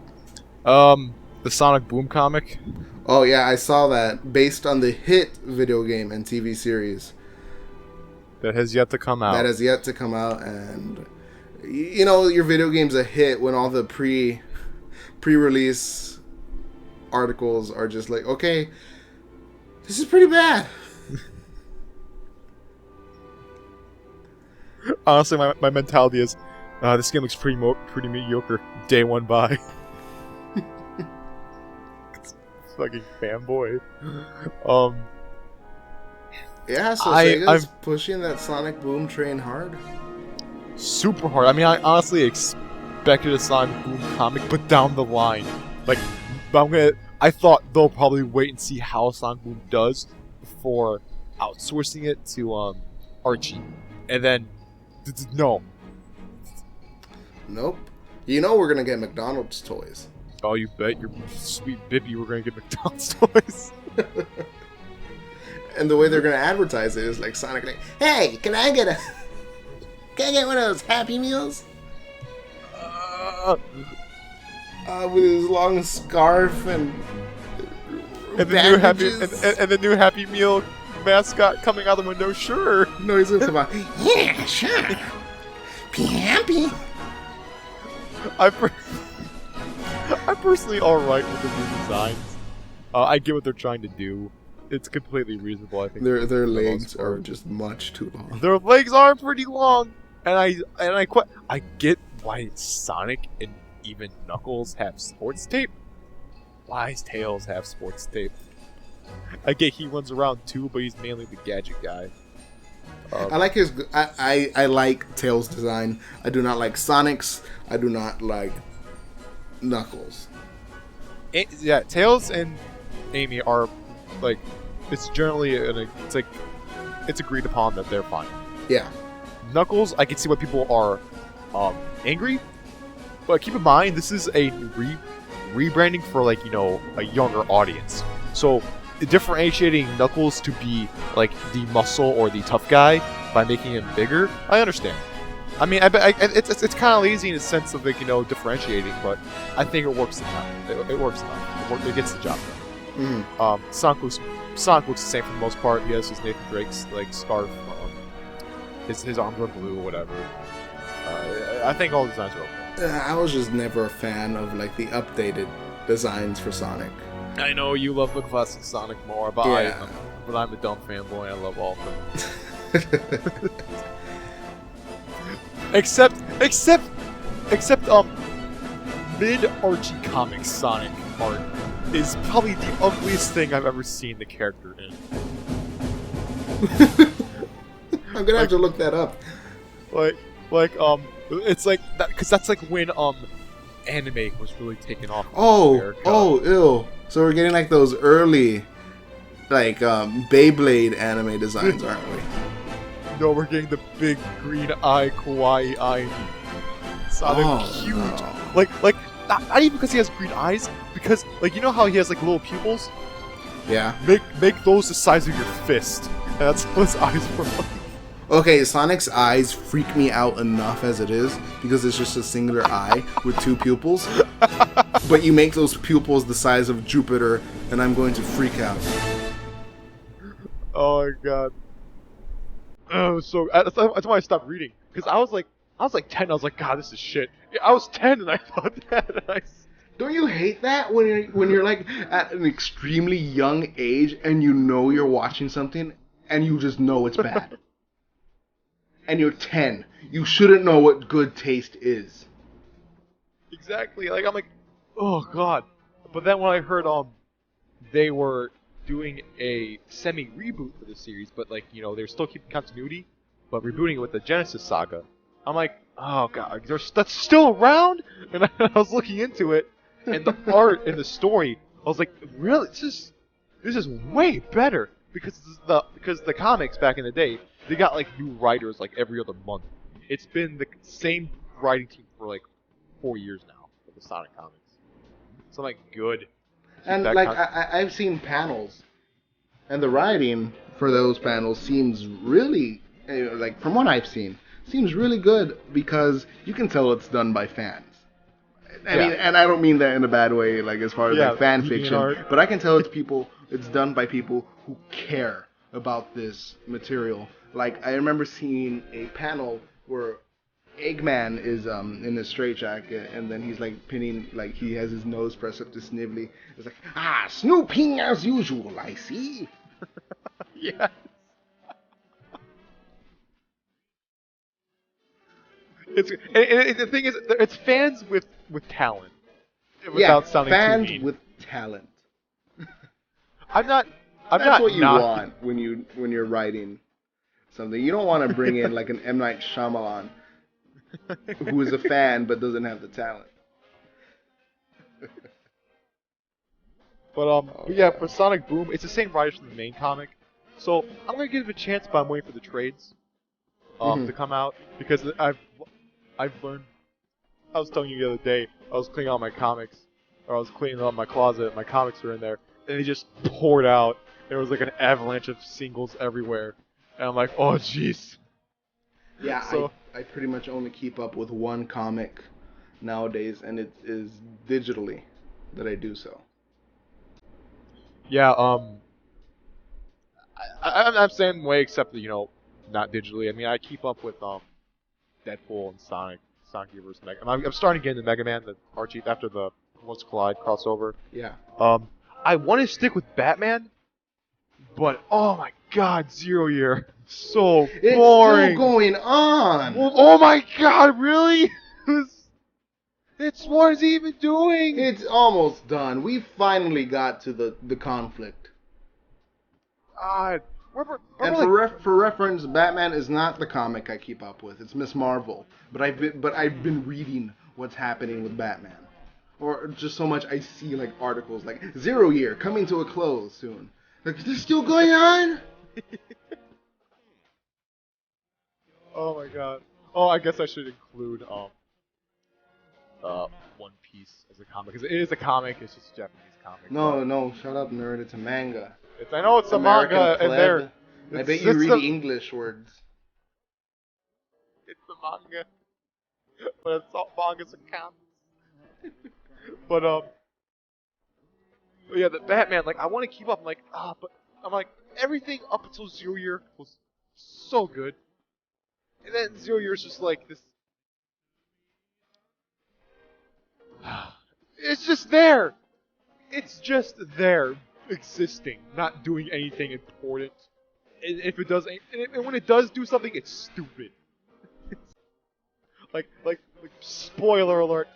The Sonic Boom comic. Oh yeah, I saw that, based on the hit video game and TV series That has yet to come out. that has yet to come out, and your video game's a hit when all the pre-release articles are just like, okay, this is pretty bad. Honestly, my mentality is, this game looks pretty mediocre. Day one buy. Fucking fanboy. Yeah, so I'm Sega's pushing that Sonic Boom train hard. super hard. I mean, I honestly expected a Sonic Boom comic, but down the line, I thought they'll probably wait and see how Sonic Boom does before outsourcing it to Archie, and then no. Nope. We're gonna get McDonald's toys. Oh, you bet your sweet Bippy we're gonna get McDonald's toys. And the way they're gonna advertise it is like Sonic, like, hey, can I get one of those Happy Meals? With his long scarf and And the new Happy Meal mascot coming out the window. Sure. No, he's gonna come out. Yeah, sure. Be happy. I'm personally alright with the new designs. I get what they're trying to do. It's completely reasonable, I think. Their for the most legs part. are just much too long. Their legs are pretty long, and I get why it's Sonic and even Knuckles have sports tape? Why does Tails have sports tape? I get he runs around too, but he's mainly the gadget guy. I like his. I like Tails' design. I do not like Sonic's. I do not like Knuckles. Yeah, Tails and Amy are like. It's generally it's agreed upon that they're fine. Yeah. Knuckles, I can see why people are angry, but keep in mind this is a rebranding for like a younger audience. So differentiating Knuckles to be like the muscle or the tough guy by making him bigger, I understand. I mean, it's kind of lazy in the sense of like differentiating, but I think it works enough. It works enough. It gets the job done. Mm-hmm. Sonic looks the same for the most part. He has his Nathan Drake's like scarf. His arms are blue or whatever. I think all the designs are okay. I was just never a fan of like the updated designs for Sonic. I know you love the classic Sonic more, but Yeah. I'm a dumb fanboy. I love all of them. except mid Archie Comics Sonic art is probably the ugliest thing I've ever seen the character in. I'm gonna have to look that up. It's like that because that's like when anime was really taken off. Oh, in America. ew. So we're getting like those early, like Beyblade anime designs, aren't we? No, we're getting the big green eye kawaii eye. Sonic huge. No. Like not even because he has green eyes, because like how he has like little pupils. Yeah. Make those the size of your fist. And that's what his eyes were like. Okay, Sonic's eyes freak me out enough as it is because it's just a singular eye with two pupils. But you make those pupils the size of Jupiter, and I'm going to freak out. Oh my god. Oh, so that's why I stopped reading, because I was like 10. I was like, God, this is shit. Yeah, I was 10 and I thought that. And Don't you hate that when you're like at an extremely young age and you know you're watching something and you just know it's bad? And you're 10. You shouldn't know what good taste is. Exactly. Like I'm like, oh god. But then when I heard they were doing a semi reboot for the series, but like they're still keeping continuity, but rebooting it with the Genesis saga. I'm like, oh god, that's still around. And I was looking into it, and the art and the story, I was like, really, this is way better because the comics back in the day, they got like new writers like every other month. It's been the same writing team for like 4 years now for the Sonic comics. So I'm like, good. And like I've seen panels, and the writing for those panels seems really like from what I've seen seems really good because you can tell it's done by fans. I mean, and I don't mean that in a bad way, like as far as like fan fiction, but I can tell it's done by people who care about this material. Like I remember seeing a panel where Eggman is in a straitjacket, and then he's like pinning, like he has his nose pressed up to Snively. It's like, snooping as usual, I see. Yeah. The thing is, it's fans with talent. Without sounding fans too mean. with talent. That's what you want when you're writing something. You don't want to bring in like an M. Night Shyamalan who is a fan but doesn't have the talent. But yeah, for Sonic Boom, it's the same writers from the main comic, so I'm gonna give it a chance. But I'm waiting for the trades to come out because I've learned. I was telling you the other day, I was cleaning out my comics, or I was cleaning up my closet. My comics were in there, and they just poured out. There was like an avalanche of singles everywhere, and I'm like, oh jeez. Yeah, so, I pretty much only keep up with one comic nowadays, and it is digitally that I do so. Yeah, I'm the same way, except that, not digitally. I mean, I keep up with Deadpool and Sonic Universe Mega. I'm starting to get into Mega Man, the Archie after the Worlds Collide crossover. Yeah. I want to stick with Batman, but oh my God, Zero Year, so boring. It's still going on. Well, oh my God, really? It's what is he even doing? It's almost done. We finally got to the conflict. God. And for reference, Batman is not the comic I keep up with. It's Miss Marvel. But I've been reading what's happening with Batman. Or just so much I see like articles like 0 Year coming to a close soon. Like, they're still going on? Oh my god. Oh, I guess I should include One Piece as a comic, because it is a comic. It's just a Japanese comic. No, shut up, nerd. It's a manga. I know it's American a manga, and pleb. there. I bet you read the English words. It's a manga, but it's all mangas and comics. But yeah, the Batman. Like, I want to keep up. I'm like, but I'm like, everything up until 0 Year was so good, and then 0 Year is just like this. It's just there. It's just there, existing, not doing anything important. And if it does, and when it does do something, it's stupid. like spoiler alert.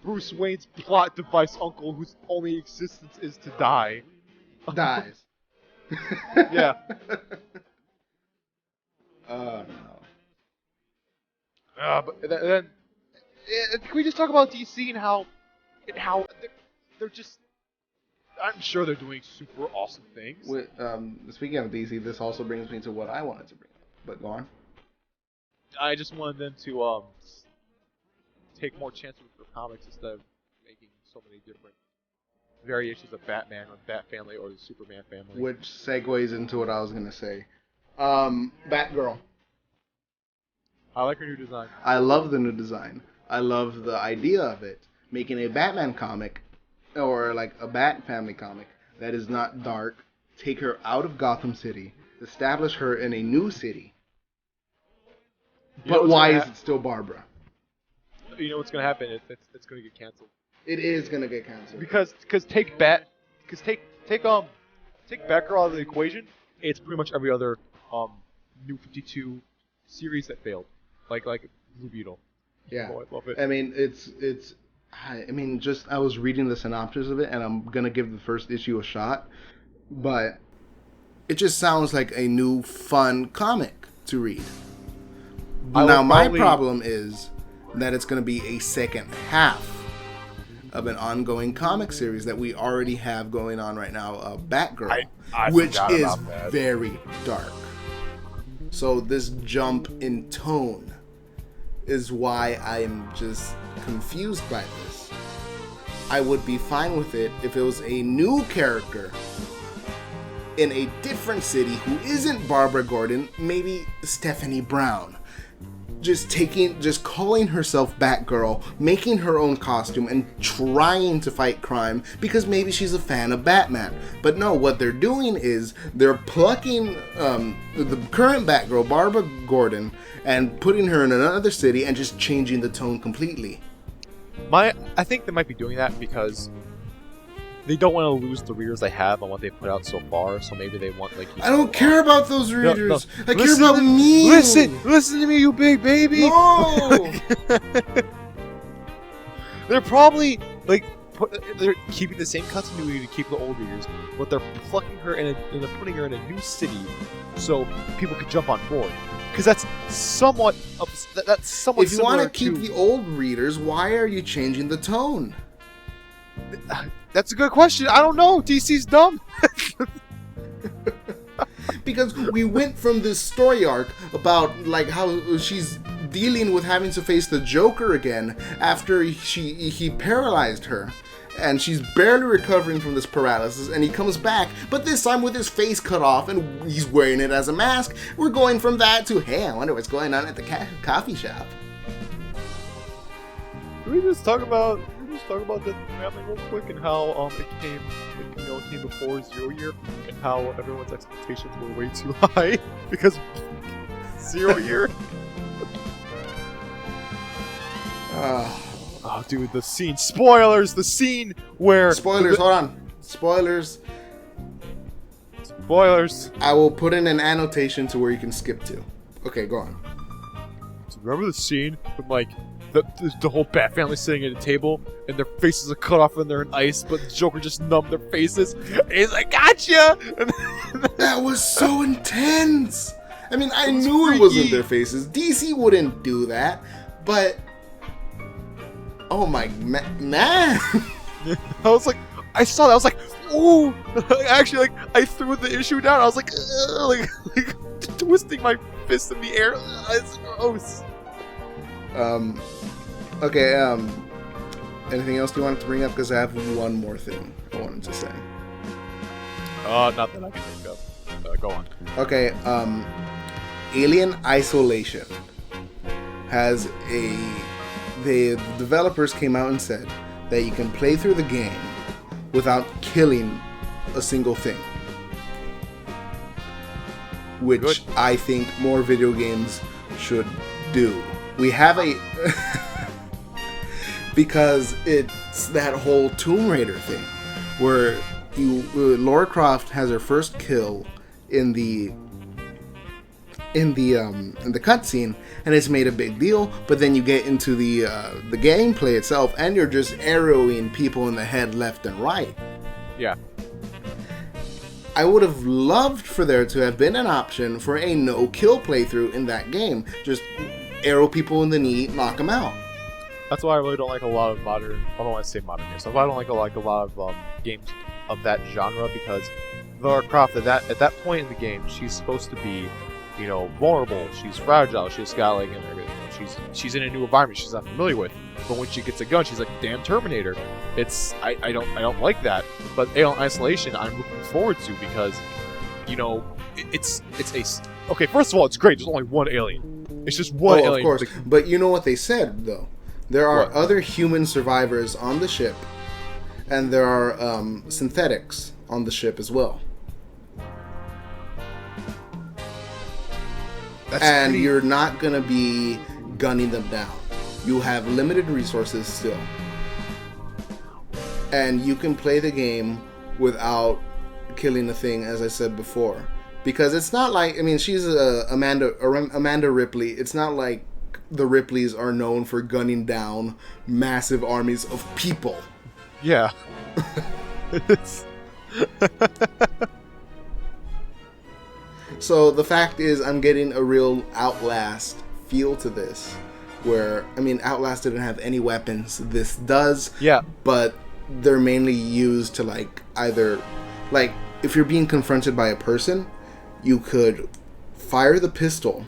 Bruce Wayne's plot device uncle, whose only existence is to die, Dies. Yeah. No. But then can we just talk about DC and how they're just? I'm sure they're doing super awesome things. With, speaking of DC, this also brings me to what I wanted to bring up. But go on. I just wanted them to take more chances with their comics instead of making so many different variations of Batman or Bat Family or the Superman family. Which segues into what I was gonna say. Batgirl. I like her new design. I love the new design. I love the idea of it. Making a Batman comic, or like a Bat Family comic, that is not dark. Take her out of Gotham City. Establish her in a new city. But why is it still Barbara? You know what's gonna happen? It's gonna get canceled. It is gonna get canceled. Because take Batgirl out of the equation. It's pretty much every other New 52 series that failed, like Blue Beetle. Yeah. Oh, I love it. I mean, I was reading the synopsis of it, and I'm gonna give the first issue a shot, but it just sounds like a new fun comic to read. Now, my problem is that it's gonna be a second half of an ongoing comic series that we already have going on right now, Batgirl, which is very dark. So this jump in tone is why I'm just confused by this. I would be fine with it if it was a new character in a different city who isn't Barbara Gordon, maybe Stephanie Brown. Just calling herself Batgirl, making her own costume, and trying to fight crime because maybe she's a fan of Batman. But no, what they're doing is they're plucking the current Batgirl, Barbara Gordon, and putting her in another city and just changing the tone completely. I think they might be doing that because they don't want to lose the readers they have on what they've put out so far, so maybe they want I don't care about those readers. No. I care about me. Listen to me, you big baby. No. They're probably they're keeping the same continuity to keep the old readers, but they're plucking her and they're putting her in a new city so people could jump on board. Because that's somewhat If you want to keep the old readers, why are you changing the tone? That's a good question. I don't know. DC's dumb. Because we went from this story arc about like how she's dealing with having to face the Joker again after he paralyzed her, and she's barely recovering from this paralysis, and he comes back, but this time with his face cut off and he's wearing it as a mask. We're going from that to, hey, I wonder what's going on at the coffee shop. Can we just talk about the family real quick and how it came before 0 Year and how everyone's expectations were way too high because 0 Year. Oh, dude, the scene. Spoilers! The scene where... Spoilers, hold on. Spoilers. I will put in an annotation to where you can skip to. Okay, go on. So remember the scene when, the whole Bat family sitting at a table, and their faces are cut off and they're in ice, but the Joker just numbed their faces. And he's like, "Gotcha!" And That was so intense. I mean, I was knew it freaky. wasn't their faces. DC wouldn't do that, but oh my man. I was like, I saw that. I was like, "Ooh!" Actually, like, I threw the issue down. I was like, like twisting my fist in the air. It's gross. Okay. Anything else you wanted to bring up? Because I have one more thing I wanted to say. Not that I can think of. Go on. Okay. Alien Isolation has the developers came out and said that you can play through the game without killing a single thing, which Good. I think more video games should do. We have a because it's that whole Tomb Raider thing where Lara Croft has her first kill in the cutscene, and it's made a big deal. But then you get into the gameplay itself, and you're just arrowing people in the head left and right. Yeah. I would have loved for there to have been an option for a no-kill playthrough in that game. Just arrow people in the knee, knock them out. That's why I really don't like a lot of modern. I don't want to say modern games. That's why I don't like a lot of games of that genre, because Lara Croft at that point in the game, she's supposed to be, vulnerable. She's fragile. She's got like, she's in a new environment she's not familiar with. But when she gets a gun, she's like, damn Terminator. I don't like that. But Alien Isolation, I'm looking forward to, because, it's okay. First of all, it's great. There's only one alien. It's just one alien. Of course. But you know what they said though? There are What? other human survivors on the ship, and there are synthetics on the ship as well. And you're not gonna be gunning them down. You have limited resources still, and you can play the game without killing a thing, as I said before. Because it's not like, she's Amanda Ripley. It's not like the Ripleys are known for gunning down massive armies of people. Yeah. It's So the fact is, I'm getting a real Outlast feel to this, where, Outlast didn't have any weapons. This does. Yeah. But they're mainly used to, either, if you're being confronted by a person, you could fire the pistol,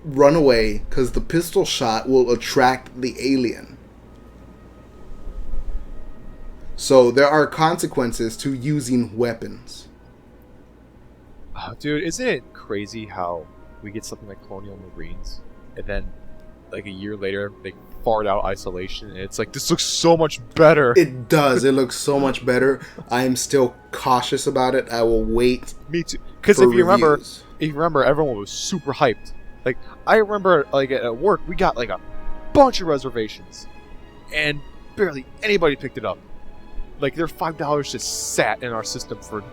run away, because the pistol shot will attract the alien. So there are consequences to using weapons. Dude, isn't it crazy how we get something like Colonial Marines, and then, a year later, they fart out Isolation, and it's like, this looks so much better. It does. It looks so much better. I am still cautious about it. I will wait. Me too. Because for if you reviews. remember, everyone was super hyped. I remember, at work, we got, a bunch of reservations, and barely anybody picked it up. Their $5 just sat in our system for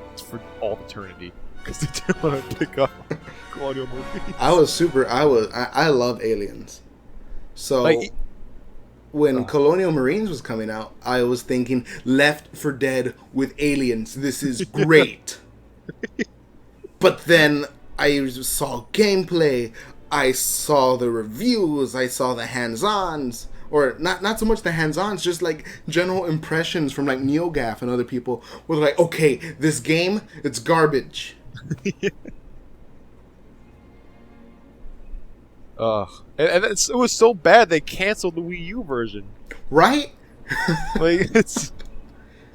all eternity, because they didn't want to pick up Colonial Marines. I love aliens. So when Colonial Marines was coming out, I was thinking, Left 4 Dead with aliens. This is great. But then I saw gameplay, I saw the reviews, I saw the hands-ons, or not so much the hands-ons, just general impressions from NeoGAF and other people were like, okay, this game, it's garbage. Ugh. And it was so bad they canceled the Wii U version. Right? It's...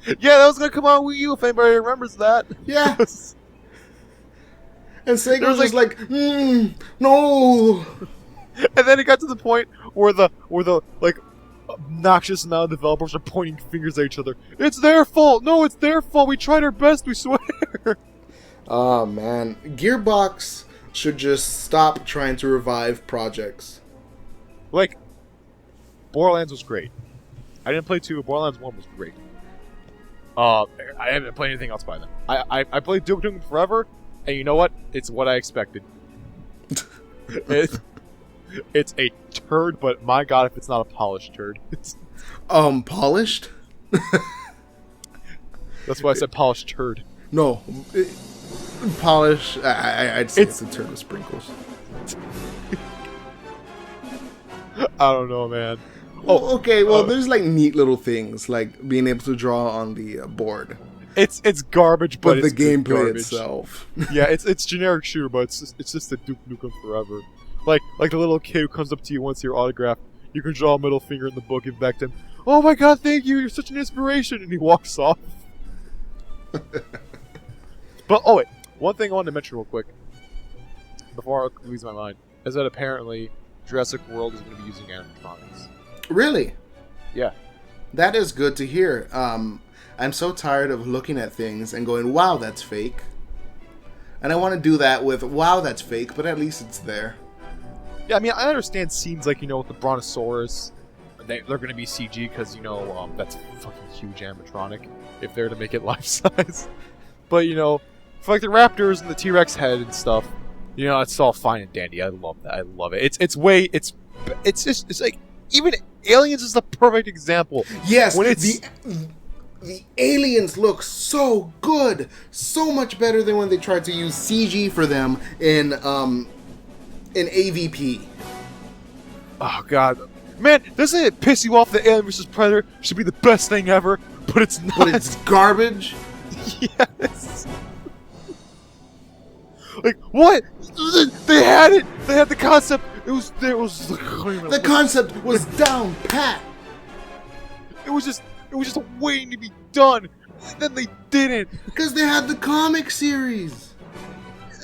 Yeah, that was going to come out on Wii U, if anybody remembers that. Yeah. And Sega was just no. And then it got to the point where the obnoxious amount of developers are pointing fingers at each other. It's their fault. No, it's their fault. We tried our best. We swear. Oh man, Gearbox should just stop trying to revive projects. Borderlands was great. I didn't play 2. Borderlands 1 was great. I haven't played anything else by them. I played Duke Nukem Forever, and you know what? It's what I expected. It's a turd, but my god, if it's not a polished turd. Polished? That's why I said polished turd. No. Polish. I'd say it's a turd with sprinkles. I don't know, man. Oh, okay. Well, there's like neat little things, like being able to draw on the board. It's garbage, but the it's good gameplay garbage. itself. Yeah, it's generic shooter, but it's just a Duke Nukem Forever. Like the little kid who comes up to you wants your autograph. You can draw a middle finger in the book, give it back to him. Oh my god, thank you! You're such an inspiration, and he walks off. But oh wait, one thing I wanted to mention real quick before I lose my mind is that apparently Jurassic World is going to be using animatronics. Really? Yeah. That is good to hear. I'm so tired of looking at things and going, wow, that's fake. And I want to do that with, wow, that's fake, but at least it's there. Yeah, I mean, I understand scenes like, with the Brontosaurus, they're going to be CG because, that's fucking huge animatronic if they're to make it life-size. But, for like the raptors and the T-Rex head and stuff, it's all fine and dandy. I love that. I love it. It's like, even Aliens is the perfect example. Yes, when it's... The aliens look so good, so much better than when they tried to use CG for them in AVP. Oh god, man, doesn't it piss you off that Alien vs Predator should be the best thing ever, but it's not? But it's garbage. Yes. Like what? They had it. They had the concept. It was the concept was down pat. It was just waiting to be done, and then they didn't. Because they had the comic series.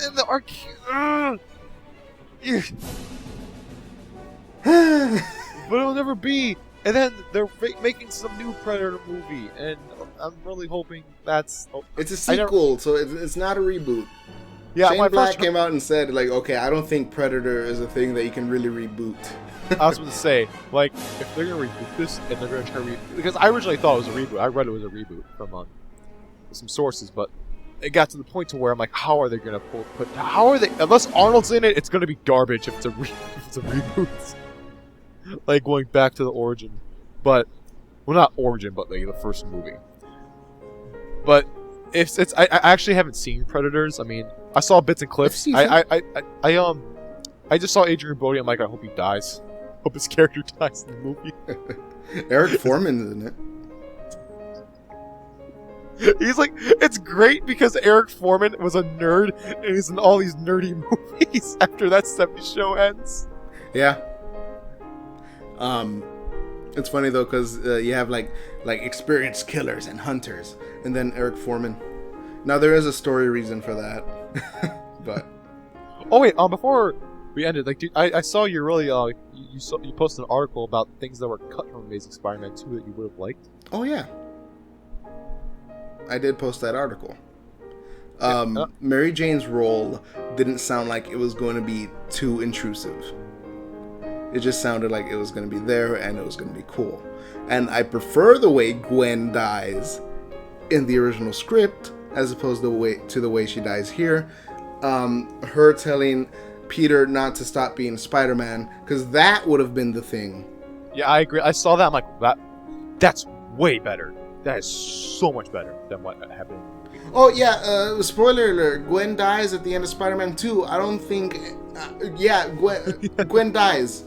And the arcade... But it'll never be. And then they're making some new Predator movie, and I'm really hoping that's... It's a sequel, so it's not a reboot. Yeah, Shane Black came out and said, like, okay, I don't think Predator is a thing that you can really reboot. I was going to say, like, if they're going to reboot this, and they're going to try to reboot... Because I originally thought it was a reboot. I read it was a reboot from some sources, but it got to the point to where I'm like, how are they going to how are they... Unless Arnold's in it, it's going to be garbage if it's a reboot. Like, going back to the origin. But... Well, not origin, but like the first movie. But... I actually haven't seen Predators. I mean, I saw bits and clips. I just saw Adrian Brody. I'm like, I hope he dies. Hope his character dies in the movie. Eric Foreman's in it. He's like, it's great because Eric Foreman was a nerd and he's in all these nerdy movies after that 70s show ends. Yeah. It's funny though because you have like experienced killers and hunters, and then Eric Foreman. Now there is a story reason for that, but. Oh wait, before we ended, like, dude, I saw you really you posted an article about things that were cut from Amazing Spider-Man 2 that you would have liked. Oh yeah, I did post that article. Mary Jane's role didn't sound like it was going to be too intrusive. It just sounded like it was going to be there and it was going to be cool. And I prefer the way Gwen dies in the original script as opposed to the way she dies here. Her telling Peter not to stop being Spider-Man, because that would have been the thing. Yeah, I agree. I saw that. I'm like, that's way better. That is so much better than what happened. Oh yeah, spoiler alert, Gwen dies at the end of Spider-Man 2. I don't think... Gwen dies.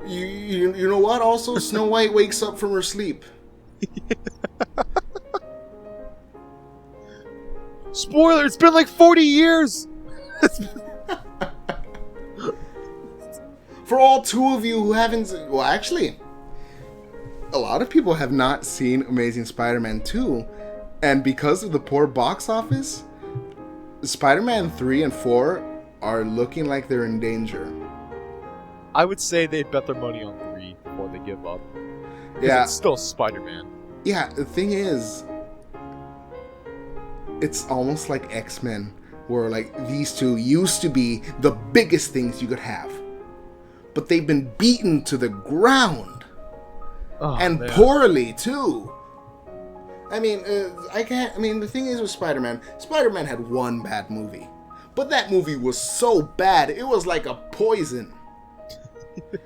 You know what? Also, Snow White wakes up from her sleep. Spoiler, it's been like 40 years! For all two of you who haven't... Well, actually, a lot of people have not seen Amazing Spider-Man 2, and because of the poor box office, Spider-Man 3 and 4 are looking like they're in danger. I would say they'd bet their money on 3 before they give up. Yeah. It's still Spider-Man. Yeah, the thing is, it's almost like X-Men, where like these two used to be the biggest things you could have, but they've been beaten to the ground, and poorly too. I mean, the thing is with Spider-Man had one bad movie, but that movie was so bad it was like a poison.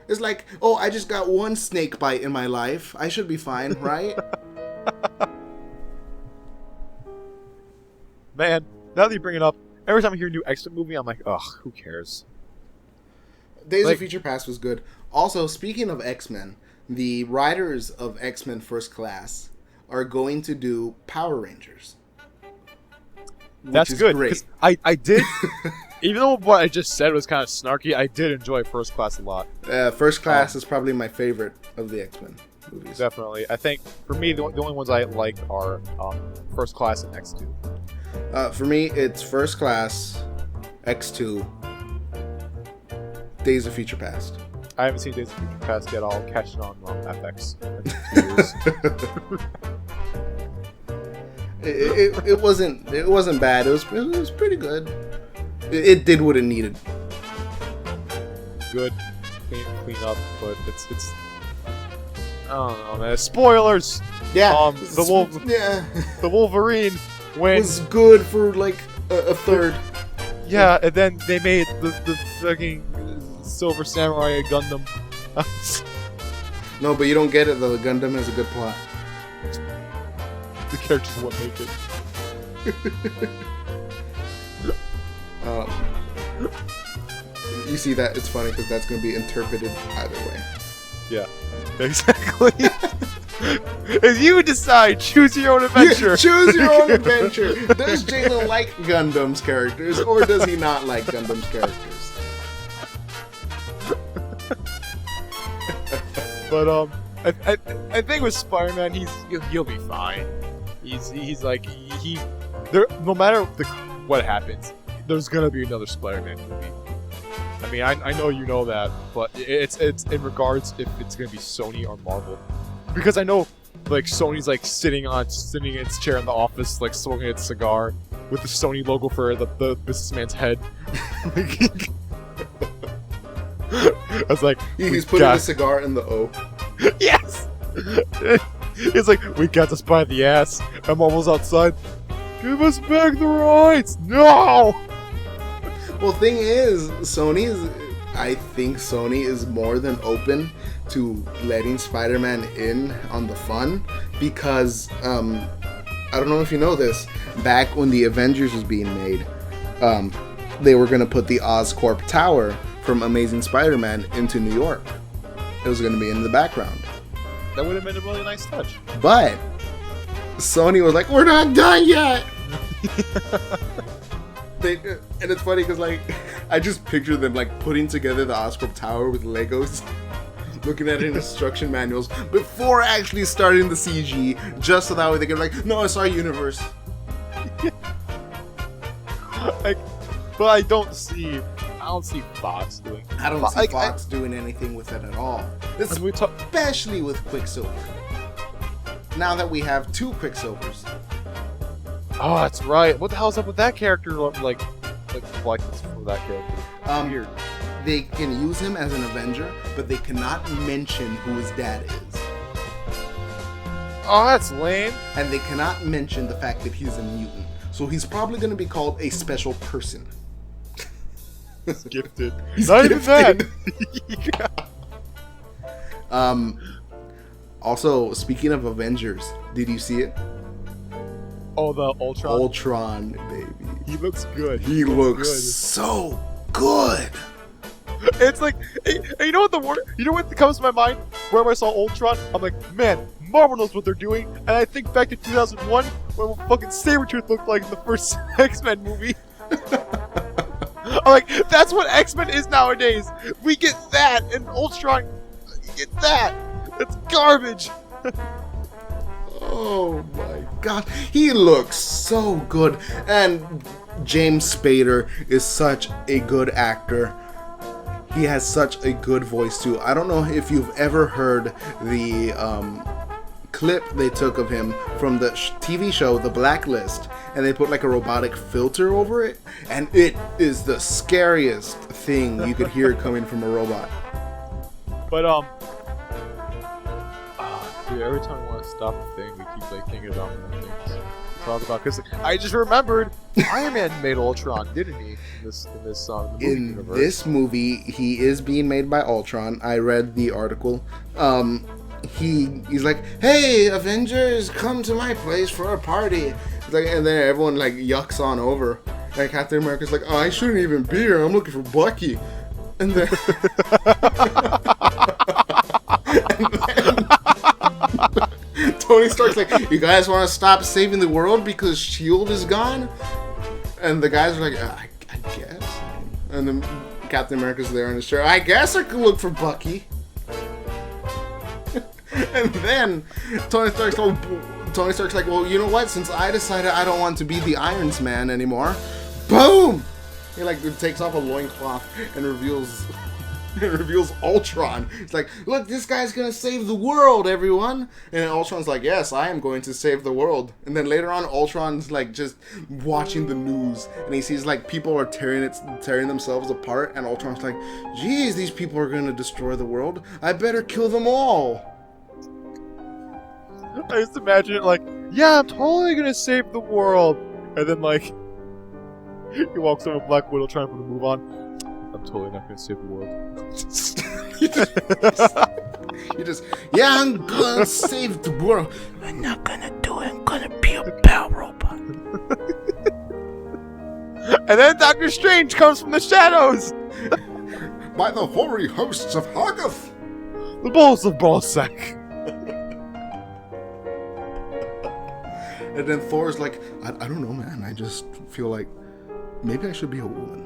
It's like, oh, I just got one snake bite in my life. I should be fine, right? Man, now that you bring it up, every time I hear a new X-Men movie, I'm like, ugh, who cares? Days of Future Past was good. Also, speaking of X-Men, the writers of X-Men First Class are going to do Power Rangers. That's good. Great. 'Cause I did, even though what I just said was kind of snarky, I did enjoy First Class a lot. First Class is probably my favorite of the X-Men movies. Definitely. I think, for me, the only ones I like are First Class and X2. For me, it's First Class, X2, Days of Future Past. I haven't seen Days of Future Past yet. I'll catch it on FX in 2 years. It wasn't bad. It was pretty good. It did what it needed. Good, clean up, but it's I don't know, man. Spoilers. Yeah. The Wolverine when was good for like a third. Yeah, and then they made the fucking Silver Samurai Gundam. No, but you don't get it though. The Gundam has a good plot. The characters what make it. You see that? It's funny because that's going to be interpreted either way. Yeah, exactly. As you decide, choose your own adventure. Yeah, choose your own adventure. Does Jalen like Gundam's characters, or does he not like Gundam's characters? But I think with Spider-Man, he'll be fine. He's like there. No matter what happens, there's gonna be another Spider-Man movie. I mean, I know you know that, but it's in regards if it's gonna be Sony or Marvel, because I know like Sony's like sitting in its chair in the office, like smoking its cigar with the Sony logo for the businessman's head. I was like, he's putting the cigar in the O. Yes. It's like, we got this by the ass. And Marvel's outside. Give us back the rights. No. Well, thing is, I think Sony is more than open to letting Spider-Man in on the fun because I don't know if you know this. Back when the Avengers was being made, they were gonna put the Oscorp Tower from Amazing Spider-Man into New York. It was gonna be in the background. That would have been a really nice touch. But Sony was like, "We're not done yet." And it's funny because like I just picture them like putting together the Oscorp Tower with Legos, looking at it in instruction manuals before actually starting the CG, just so that way they can be like, "No, it's our universe." But I don't see Fox doing. I don't see Fox doing anything with it at all. Especially with Quicksilver. Now that we have two Quicksilvers. Oh, that's right. What the hell's up with that character? Like likeness for that character. Weird. They can use him as an Avenger, but they cannot mention who his dad is. Oh, that's lame. And they cannot mention the fact that he's a mutant. So he's probably going to be called a special person. He's gifted. He's not gifted. even that. Also, speaking of Avengers, did you see it? Oh, the Ultron. Ultron, baby. He looks good. He looks so good. It's like, you know what you know what comes to my mind? Whenever I saw Ultron, I'm like, man, Marvel knows what they're doing. And I think back to 2001, when fucking Sabretooth looked like in the first X-Men movie. I'm like, that's what X-Men is nowadays. We get that, and Ultron, you get that. It's garbage. Oh my god, he looks so good. And James Spader is such a good actor. He has such a good voice too. I don't know if you've ever heard the clip they took of him from the TV show The Blacklist, and they put like a robotic filter over it, and it is the scariest thing you could hear coming from a robot. But dude, every time I want to stop the thing, we keep like thinking about more things. talk about because I just remembered Iron Man made Ultron, didn't he? In this movie universe. This movie, he is being made by Ultron. I read the article. He's like, "Hey, Avengers, come to my place for a party." It's like, and then everyone like yucks on over. Like Captain America's like, "Oh, I shouldn't even be here. I'm looking for Bucky." And then, Tony Stark's like, "You guys want to stop saving the world because S.H.I.E.L.D. is gone?" And the guys are like, I guess. And then Captain America's there in his chair. "I guess I could look for Bucky." And then Tony Stark's like, "Well, you know what? Since I decided I don't want to be the Iron Man anymore," boom! He like takes off a loincloth and reveals Ultron. It's like, "Look, this guy's gonna save the world, everyone!" And Ultron's like, "Yes, I am going to save the world." And then later on, Ultron's like just watching the news, and he sees like people are tearing themselves apart, and Ultron's like, "Geez, these people are gonna destroy the world. I better kill them all." I just imagine it like, "Yeah, I'm totally gonna save the world," and then like he walks over Black Widow trying to move on. "I'm totally not gonna save the world." Yeah, I'm gonna save the world. I'm not gonna do it. I'm gonna be a bell robot. And then Doctor Strange comes from the shadows. By the hoary hosts of Hoggoth. The balls of Ballsack. And then Thor's like, I don't know, man. I just feel like maybe I should be a woman.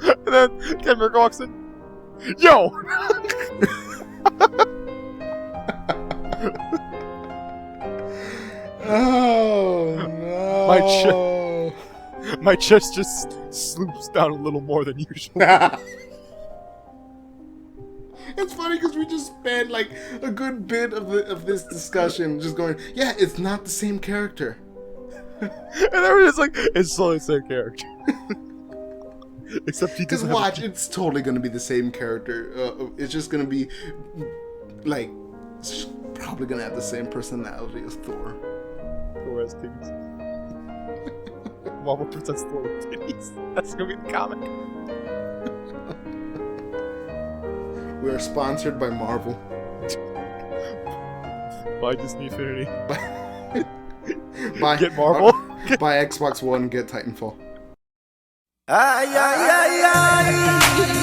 And then Captain America walks in. Yo! Oh no! My chest just sloops down a little more than usual. It's funny because we just spent like a good bit of this discussion just going, yeah, it's not the same character. And everyone's like, it's totally the same character. Except he Because doesn't watch, it's totally going to be the same character. It's just going to be like, it's probably going to have the same personality as Thor. Thor has titties. Marvel presents Thor with titties. That's going to be the comic. We are sponsored by Marvel. Buy Disney Infinity. Get Marvel. Buy Xbox One, get Titanfall. Ay, ay, ay, ay.